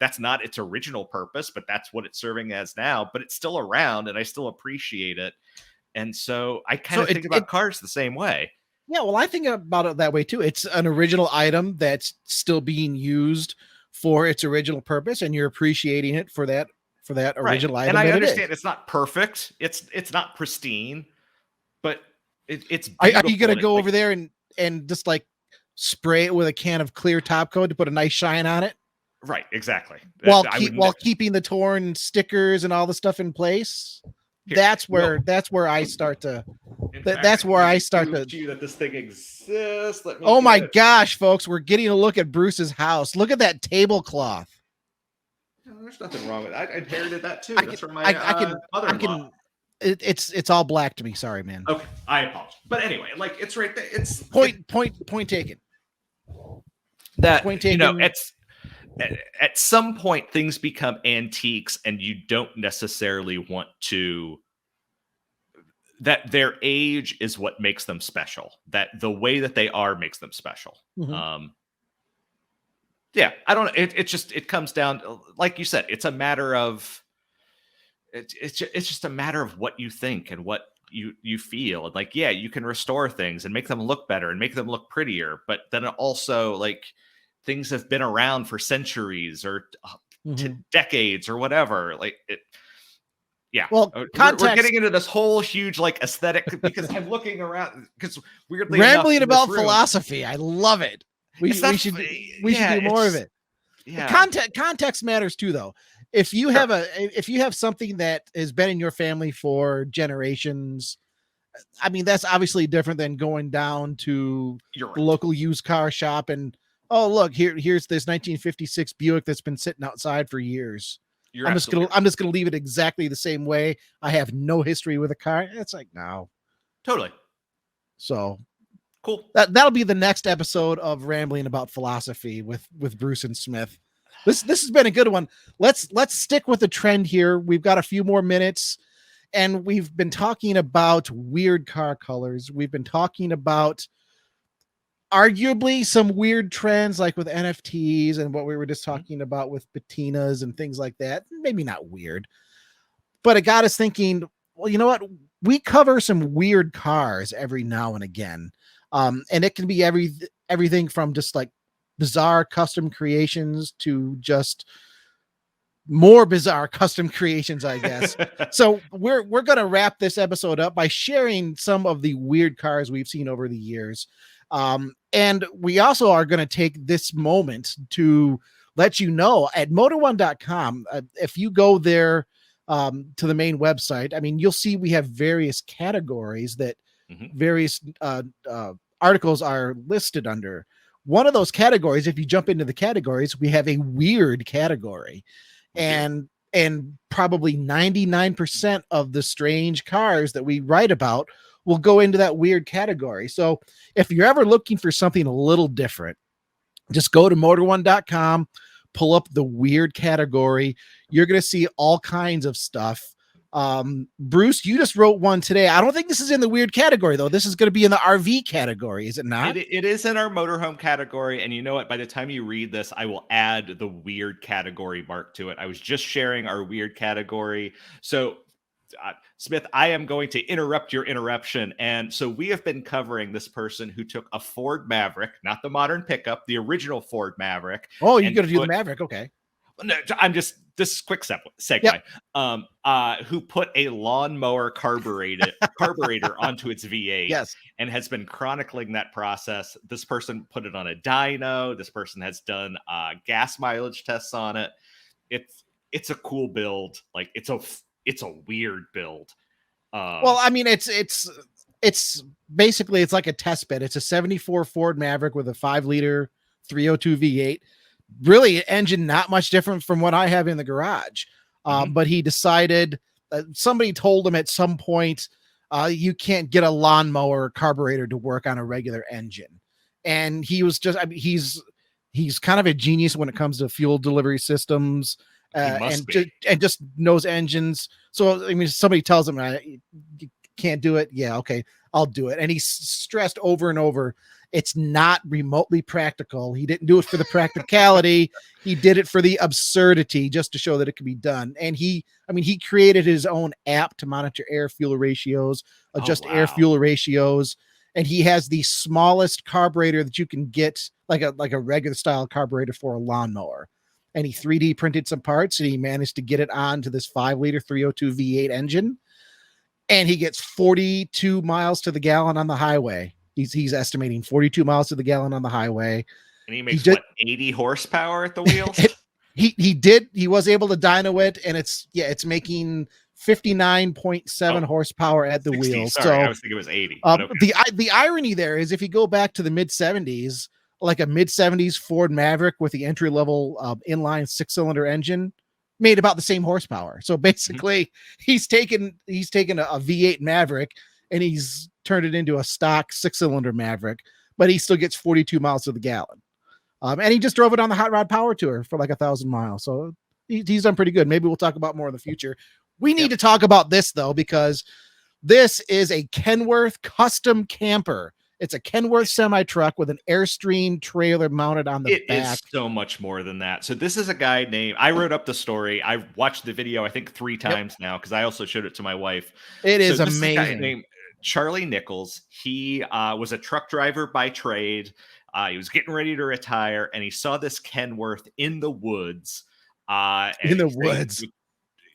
that's not its original purpose, but that's what it's serving as now, but it's still around and I still appreciate it. And so I kind of think about cars the same way. Yeah, well, I think about it that way too. It's an original item that's still being used for its original purpose, and you're appreciating it for that original item. And I understand it's not perfect. It's not pristine, but it's are you gonna go over there and just like spray it with a can of clear top coat to put a nice shine on it? Right, exactly. While keeping the torn stickers and all the stuff in place. That's where I start to that this thing exists. Oh my gosh, folks, we're getting a look at Bruce's house. Look at that tablecloth. There's nothing wrong with it. I inherited that too. That's from my mother-in-law. It's all black to me. Sorry, man. Okay, I apologize. But anyway, like it's right there. It's point taken. That point taken. It's at some point things become antiques, and you don't necessarily want to. That their age is what makes them special. That the way that they are makes them special. Mm-hmm. Yeah, I don't. It comes down, like you said. It's a matter of. It's just a matter of what you think and what you feel. And like, yeah, you can restore things and make them look better and make them look prettier. But then also, like, things have been around for centuries or decades or whatever. Like Yeah. Well, we're getting into this whole huge like aesthetic because I'm looking around because weirdly rambling enough, about philosophy. I love it. We should do more of it. Yeah. Context matters too, though. If you have something that has been in your family for generations, I mean, that's obviously different than going down to the local used car shop and, oh, look, here's this 1956 Buick that's been sitting outside for years. I'm just gonna leave it exactly the same way. I have no history with a car. It's like, no. Totally. So cool. That'll be the next episode of Rambling About Philosophy with Bruce and Smith. This has been a good one. Let's stick with the trend here. We've got a few more minutes, and we've been talking about weird car colors. We've been talking about arguably some weird trends like with NFTs and what we were just talking about with patinas and things like that. Maybe not weird, but it got us thinking, well, you know what? We cover some weird cars every now and again. And it can be everything from just like bizarre custom creations to just more bizarre custom creations, I guess. So we're going to wrap this episode up by sharing some of the weird cars we've seen over the years. And we also are going to take this moment to let you know at motor1.com, if you go there to the main website, I mean, you'll see we have various categories that various articles are listed under. One of those categories, if you jump into the categories, we have a weird category. And probably 99% of the strange cars that we write about will go into that weird category. So if you're ever looking for something a little different, just go to motor1.com, pull up the weird category. You're going to see all kinds of stuff. Bruce, you just wrote one today. I don't think this is in the weird category, though. This is going to be in the RV category, is it not? It is in our motorhome category. And you know what? By the time you read this, I will add the weird category mark to it. I was just sharing our weird category. So Smith, I am going to interrupt your interruption. And so we have been covering this person who took a Ford Maverick, not the modern pickup, the original Ford Maverick. Oh, you're going to do the Maverick. Okay. No, I'm just this quick segue. Yep. Who put a lawnmower carburetor onto its V8, yes, and has been chronicling that process. This person put it on a dyno. This person has done gas mileage tests on it. It's a cool build. Like it's a weird build. Well, I mean, it's basically it's like a test bed. It's a 74 Ford Maverick with a 5-liter 302 V8. Really, engine not much different from what I have in the garage. But he decided, somebody told him at some point, you can't get a lawnmower carburetor to work on a regular engine. And he was just, I mean, he's kind of a genius when it comes to fuel delivery systems. And just knows engines. So, I mean, somebody tells him, you can't do it. Yeah, okay, I'll do it. And he's stressed over and over, it's not remotely practical. He didn't do it for the practicality. He did it for the absurdity, just to show that it could be done. And he created his own app to monitor air fuel ratios, adjust air fuel ratios. And he has the smallest carburetor that you can get, like a regular style carburetor for a lawnmower. And he 3D printed some parts, and he managed to get it onto this 5-liter 302 V8 engine. And he gets 42 miles to the gallon on the highway. He's estimating 42 miles to the gallon on the highway. And he makes 80 horsepower at the wheels? He was able to dyno it, and it's making 59.7 horsepower at the 60, wheels. Sorry, so I was thinking it was 80. Okay. The irony there is, if you go back to the mid-70s, like a mid-70s Ford Maverick with the entry-level inline 6-cylinder engine made about the same horsepower. So basically he's taken a V8 Maverick and he's turned it into a stock 6-cylinder Maverick, but he still gets 42 miles to the gallon. And he just drove it on the Hot Rod Power Tour for like 1,000 miles. So he's done pretty good. Maybe we'll talk about more in the future. We need to talk about this though, because this is a Kenworth custom camper. It's a Kenworth semi-truck with an Airstream trailer mounted on the back. It is so much more than that. So this is a guy named, I wrote up the story. I watched the video, I think 3 times now, because I also showed it to my wife. It is amazing. Is a guy named Charlie Nichols. He was a truck driver by trade. He was getting ready to retire, and he saw this Kenworth in the woods.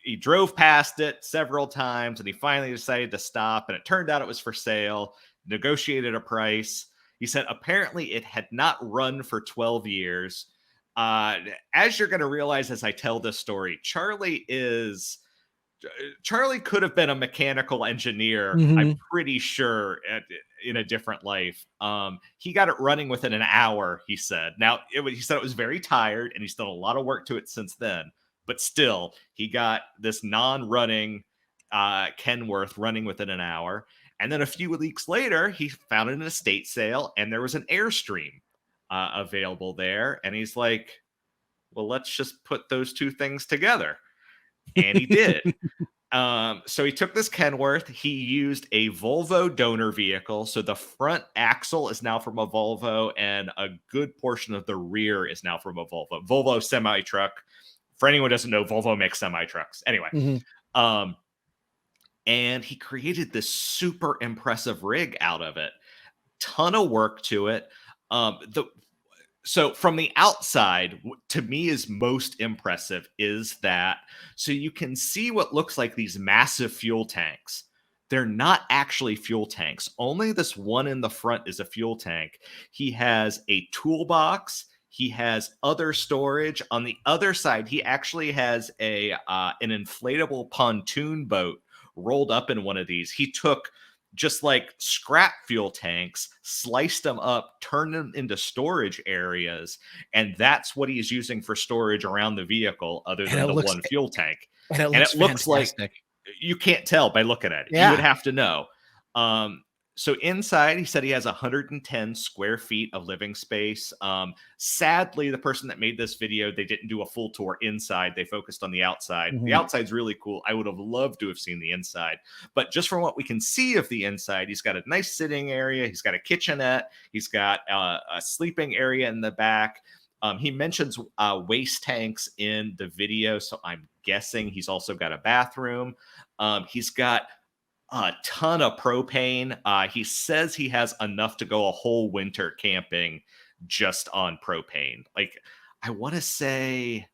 he drove past it several times, and he finally decided to stop, and it turned out it was for sale, negotiated a price. He said apparently it had not run for 12 years. As you're going to realize as I tell this story, Charlie could have been a mechanical engineer, I'm pretty sure, in a different life. He got it running within an hour, he said. Now, he said it was very tired, and he's done a lot of work to it since then. But still, he got this non-running Kenworth running within an hour. And then a few weeks later, he found an estate sale, and there was an Airstream available there. And he's like, well, let's just put those two things together. And he did. So he took this Kenworth. He used a Volvo donor vehicle. So the front axle is now from a Volvo, and a good portion of the rear is now from a Volvo semi-truck. For anyone who doesn't know, Volvo makes semi-trucks. Anyway, and he created this super impressive rig out of it. Ton of work to it. So from the outside, to me is most impressive is that, so you can see what looks like these massive fuel tanks. They're not actually fuel tanks. Only this one in the front is a fuel tank. He has a toolbox. He has other storage. On the other side, he actually has an inflatable pontoon boat rolled up in one of these. He took just like scrap fuel tanks, sliced them up, turned them into storage areas, and that's what he's using for storage around the vehicle, other than the one fuel tank. And it looks like, you can't tell by looking at it. You would have to know. So inside, he said he has 110 square feet of living space. Sadly, the person that made this video, they didn't do a full tour inside. They focused on the outside. The outside's really cool. I would have loved to have seen the inside. But just from what we can see of the inside, he's got a nice sitting area. He's got a kitchenette. He's got a sleeping area in the back. He mentions waste tanks in the video, so I'm guessing he's also got a bathroom. He's got a ton of propane. He says he has enough to go a whole winter camping just on propane. Like, I want to say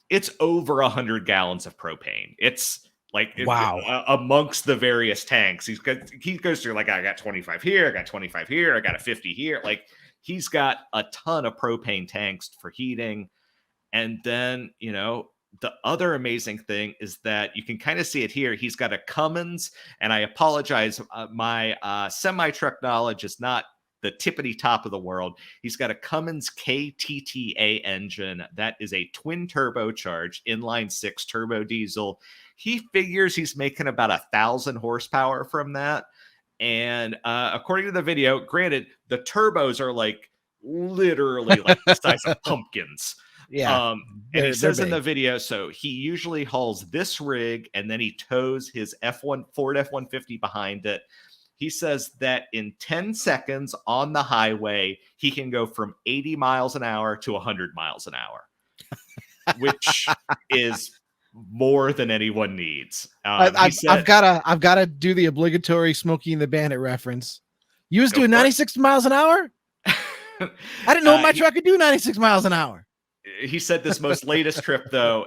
it's over 100 gallons of propane. It's like, wow, amongst the various tanks. He goes through like, I got 25 here, I got 25 here, I got a 50 here. Like, he's got a ton of propane tanks for heating. And then, you know, the other amazing thing is that you can kind of see it here. He's got a Cummins, and I apologize, my semi-truck knowledge is not the tippity top of the world. He's got a Cummins KTTA engine that is a twin turbocharged inline 6 turbo diesel. He figures he's making about 1,000 horsepower from that. And according to the video, granted, the turbos are like literally like the size of pumpkins. Yeah. And he says in the video, so he usually hauls this rig and then he tows his Ford F-150 behind it. He says that in 10 seconds on the highway, he can go from 80 miles an hour to 100 miles an hour, which is more than anyone needs. I've got to do the obligatory Smokey and the Bandit reference. You was doing 96 miles an hour? I didn't know my truck could do 96 miles an hour. He said this most latest trip, though.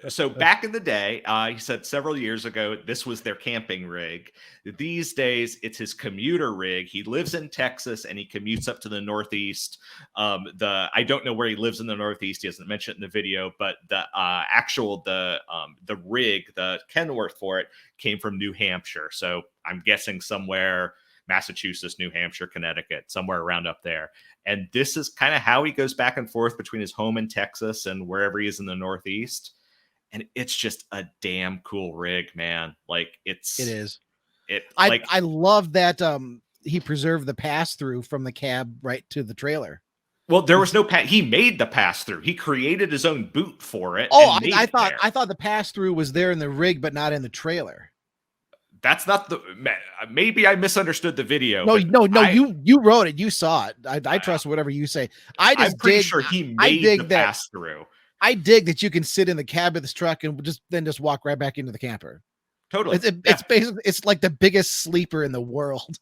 So back in the day, he said several years ago, this was their camping rig. These days, it's his commuter rig. He lives in Texas and he commutes up to the Northeast. I don't know where he lives in the Northeast. He doesn't mention it in the video, but the rig, the Kenworth for it, came from New Hampshire. So I'm guessing somewhere Massachusetts, New Hampshire, Connecticut, somewhere around up there. And this is kind of how he goes back and forth between his home in Texas and wherever he is in the Northeast. And it's just a damn cool rig, man. Like it is. I love that he preserved the pass-through from the cab right to the trailer. Well, there was no he made the pass-through. He created his own boot for it. Oh, I thought the pass-through was there in the rig, but not in the trailer. That's not the. Maybe I misunderstood the video. No. You wrote it. You saw it. I trust whatever you say. I'm pretty sure he made the pass through. I dig that you can sit in the cab of this truck and just walk right back into the camper. Totally. It's basically like the biggest sleeper in the world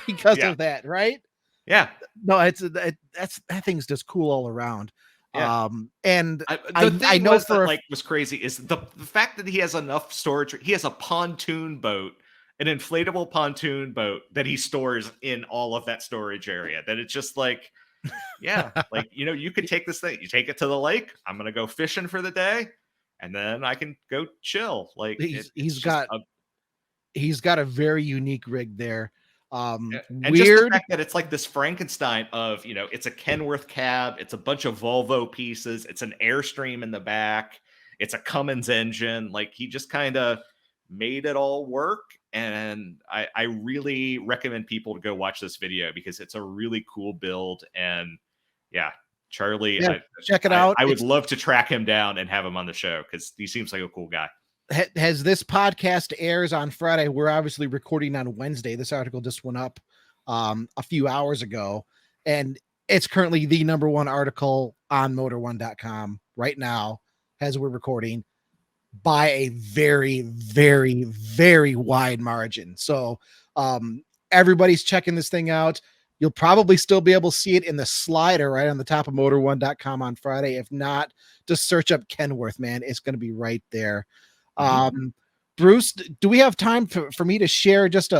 because of that, right? Yeah. No, that thing's just cool all around. Yeah. And I know for that, was crazy is the fact that he has enough storage. He has a pontoon boat, an inflatable pontoon boat that he stores in all of that storage area. That it's just like, yeah, like, you could take this thing, you take it to the lake. I'm gonna go fishing for the day, and then I can go chill. Like he's got a very unique rig there. And weird. Just the fact that it's like this Frankenstein of, it's a Kenworth cab, it's a bunch of Volvo pieces, it's an Airstream in the back, it's a Cummins engine. Like, he just kind of made it all work. And I really recommend people to go watch this video because it's a really cool build. And yeah, Charlie, check it out. I would love to track him down and have him on the show because he seems like a cool guy. Has this podcast airs on Friday? We're obviously recording on Wednesday. This article just went up a few hours ago, and it's currently the #1 article on motor1.com right now as we're recording by a very, very, very wide margin. So everybody's checking this thing out. You'll probably still be able to see it in the slider right on the top of motor1.com on Friday. If not, just search up Kenworth, man. It's going to be right there. Bruce, do we have time for me to share just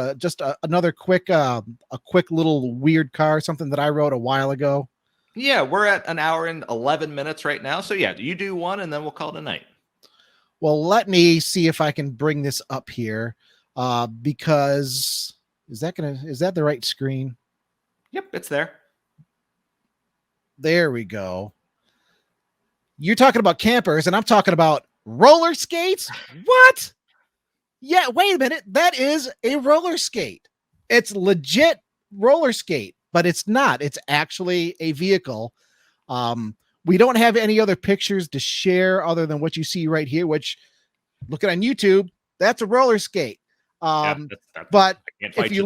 another quick a quick little weird car, something that I wrote a while ago? Yeah, we're at an hour and 11 minutes right now. So yeah, you do one and then we'll call it a night. Well, let me see if I can bring this up here because is that the right screen? Yep, it's there. There we go. You're talking about campers and I'm talking about roller skates? What? Yeah, wait a minute. That is a roller skate. It's legit roller skate, but it's not. It's actually a vehicle. We don't have any other pictures to share other than what you see right here, which, looking on YouTube, that's a roller skate. But if you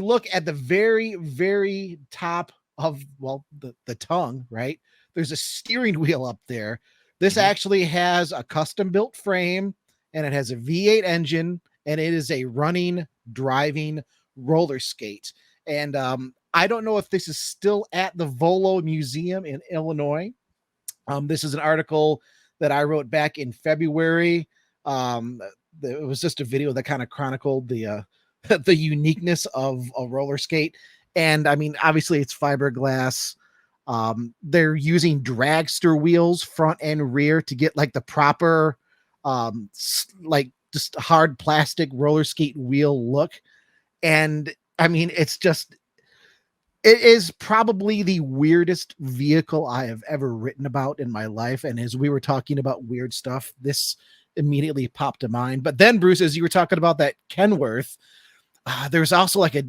look at the very, very top of, well, the tongue, right? There's a steering wheel up there. This actually has a custom built frame and it has a V8 engine and it is a running, driving roller skate. And I don't know if this is still at the Volo Museum in Illinois. This is an article that I wrote back in February. It was just a video that kind of chronicled the the uniqueness of a roller skate. And I mean, obviously it's fiberglass. They're using dragster wheels front and rear to get like the proper like just hard plastic roller skate wheel look. And I mean, it is probably the weirdest vehicle I have ever written about in my life. And as we were talking about weird stuff, this immediately popped to mind. But then, Bruce, as you were talking about that Kenworth, there's also like a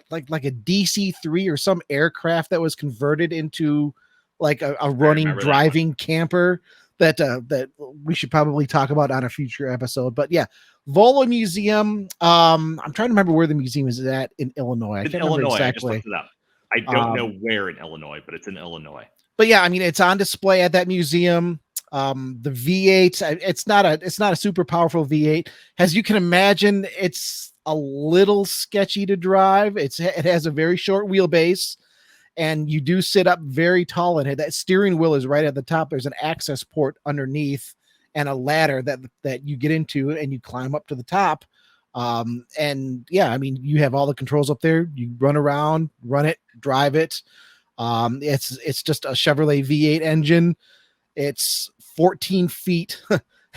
DC-3 or some aircraft that was converted into like a running, driving camper that we should probably talk about on a future episode. But yeah, Volo Museum. I'm trying to remember where the museum is at in Illinois. I can't remember exactly. I don't know where in Illinois, but it's in Illinois. But yeah, I mean, it's on display at that museum. The V8, it's not a super powerful V8. As you can imagine, it's a little sketchy to drive. It has a very short wheelbase, and you do sit up very tall in it. That steering wheel is right at the top. There's an access port underneath and a ladder that you get into, and you climb up to the top. And yeah, I mean, you have all the controls up there. You run around, run it, drive it. It's just a Chevrolet V8 engine. It's 14 feet.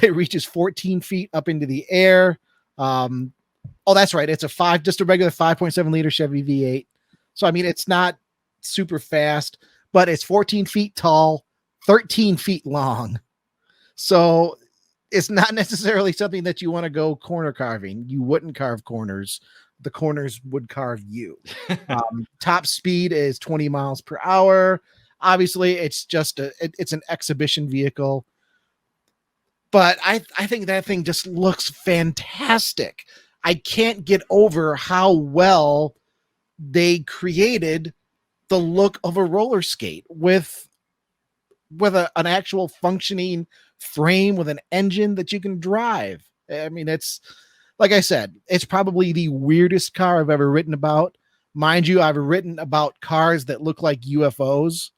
It reaches 14 feet up into the air. Oh, that's right. It's just a regular 5.7 liter Chevy V8. So, I mean, it's not super fast, but it's 14 feet tall, 13 feet long. So it's not necessarily something that you want to go corner carving. You wouldn't carve corners. The corners would carve you. Top speed is 20 miles per hour. Obviously, it's just it's an exhibition vehicle. But I think that thing just looks fantastic. I can't get over how well they created the look of a roller skate with an actual functioning frame with an engine that you can drive. I mean, it's like I said, it's probably the weirdest car I've ever written about. Mind you, I've written about cars that look like UFOs.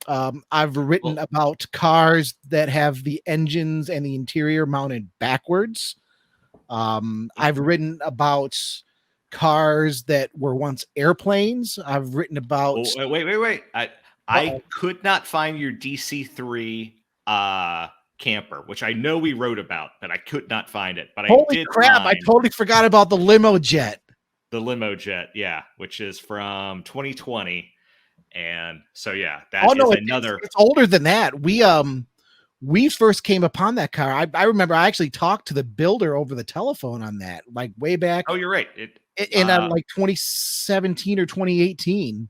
I've written about cars that have the engines and the interior mounted backwards. I've written about cars that were once airplanes. I've written about. Oh, wait. I could not find your DC3 camper, which I know we wrote about, but I could not find it. But Holy I did crap! I totally forgot about the limo jet. The limo jet, yeah, which is from 2020. And so, yeah, that is another. It's older than that. We first came upon that car. I remember I actually talked to the builder over the telephone on that, like way back. Oh, you're right. In like 2017 or 2018.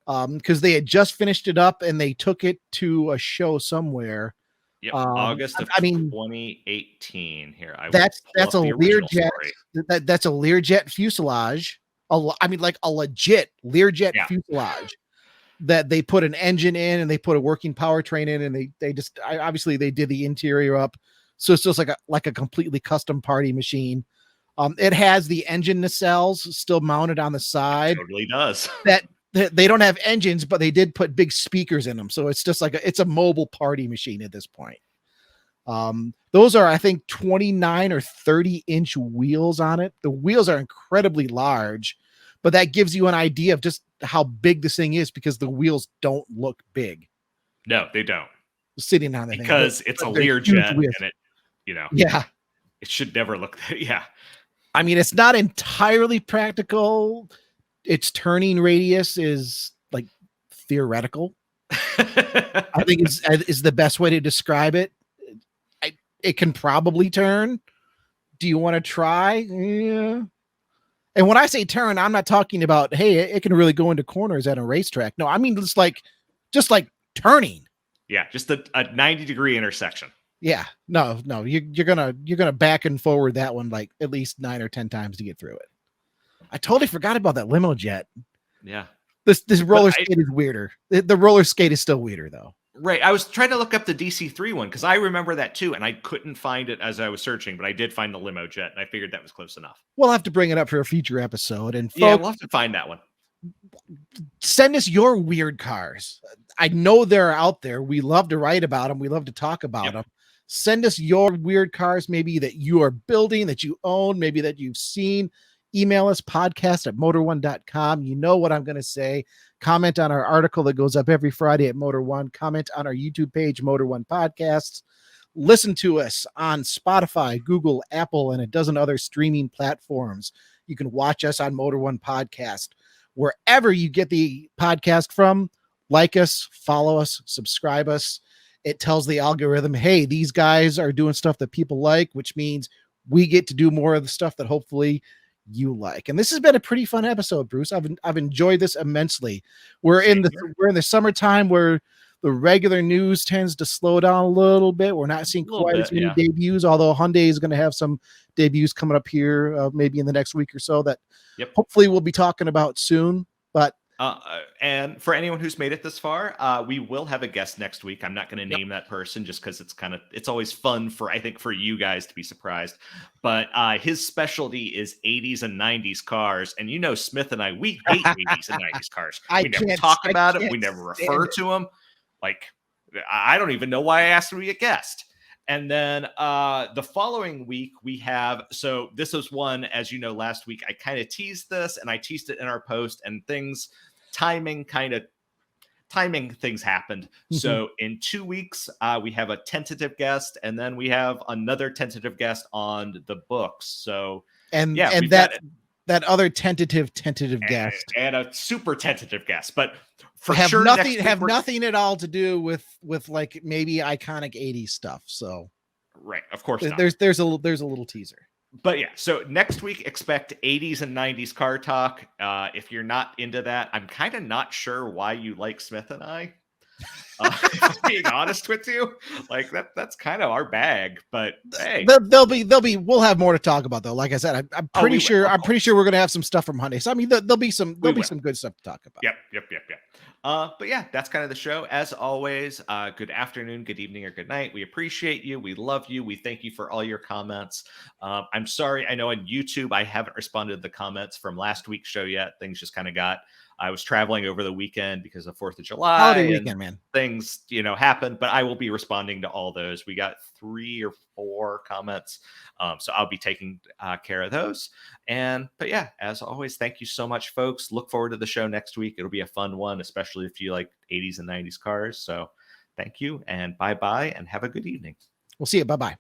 Because they had just finished it up and they took it to a show somewhere. Yep, August of 2018. Here, that's a Learjet. That's a Learjet fuselage. Like a legit Learjet fuselage that they put an engine in and they put a working powertrain in, and they just obviously they did the interior up, so it's just like a completely custom party machine. It has the engine nacelles still mounted on the side. It totally does. That they don't have engines, but they did put big speakers in them. So it's just it's a mobile party machine at this point. Those are, I think, 29 or 30-inch wheels on it. The wheels are incredibly large, but that gives you an idea of just how big this thing is because the wheels don't look big. No, they don't. Sitting on the because it's a Learjet and it, it should never look. Yeah. I mean, it's not entirely practical. Its turning radius is like theoretical. I think is the best way to describe it. It can probably turn. Do you want to try? Yeah. And when I say turn, I'm not talking about, hey, it can really go into corners at a racetrack. No, I mean just like turning. Yeah, just a 90-degree intersection. Yeah, no, you're gonna back and forward that one like at least 9 or 10 times to get through it. I totally forgot about that limo jet. Yeah. This roller skate is weirder. The roller skate is still weirder though. Right. I was trying to look up the DC3 one because I remember that too, and I couldn't find it as I was searching, but I did find the limo jet, and I figured that was close enough. We'll have to bring it up for a future episode. And folks, yeah, we'll have to find that one. Send us your weird cars. I know they're out there. We love to write about them. We love to talk about them. Send us your weird cars, maybe that you are building, that you own, maybe that you've seen. Email us podcast@motor1.com. You know what I'm going to say. Comment on our article that goes up every Friday at Motor One. Comment on our YouTube page, Motor One Podcasts. Listen to us on Spotify, Google, Apple, and a dozen other streaming platforms. You can watch us on Motor One Podcast. Wherever you get the podcast from, like us, follow us, subscribe us. It tells the algorithm, hey, these guys are doing stuff that people like, which means we get to do more of the stuff that hopefully you like. And this has been a pretty fun episode, Bruce. I've enjoyed this immensely. We're in the summertime where the regular news tends to slow down a little bit. We're not seeing quite as many debuts, although Hyundai is going to have some debuts coming up here maybe in the next week or so that hopefully we'll be talking about soon. But and for anyone who's made it this far, we will have a guest next week. I'm not going to name that person just because it's always fun for you guys to be surprised. But his specialty is 80s and 90s cars. And Smith and I, we hate 80s and 90s cars. We never talk about it. We never refer to them. Like, I don't even know why I asked him to be a guest. And then the following week we have, so this was one, as you know, last week I kind of teased this and I teased it in our post, and timing things happened. Mm-hmm. So in 2 weeks we have a tentative guest, and then we have another tentative guest on the books. So that other tentative guest and a super tentative guest, but nothing at all to do with like maybe iconic 80s stuff. So right, of course not. There's a little teaser. But yeah, so next week expect 80s and 90s car talk. If you're not into that, I'm kind of not sure why you like Smith and I. Being honest with you, like that's kind of our bag. But hey, we'll have more to talk about though. Like I said, I'm pretty sure we're gonna have some stuff from Hyundai. So I mean, there'll be some good stuff to talk about. Yep. But yeah, that's kind of the show. As always, good afternoon, good evening, or good night. We appreciate you. We love you. We thank you for all your comments. I'm sorry. I know on YouTube I haven't responded to the comments from last week's show yet. Things just kind of got I was traveling over the weekend because of 4th of July. Holiday weekend, man. Things, happened, but I will be responding to all those. We got 3 or 4 comments. So I'll be taking care of those. But yeah, as always, thank you so much, folks. Look forward to the show next week. It'll be a fun one, especially if you like 80s and 90s cars. So thank you, and bye-bye, and have a good evening. We'll see you. Bye-bye.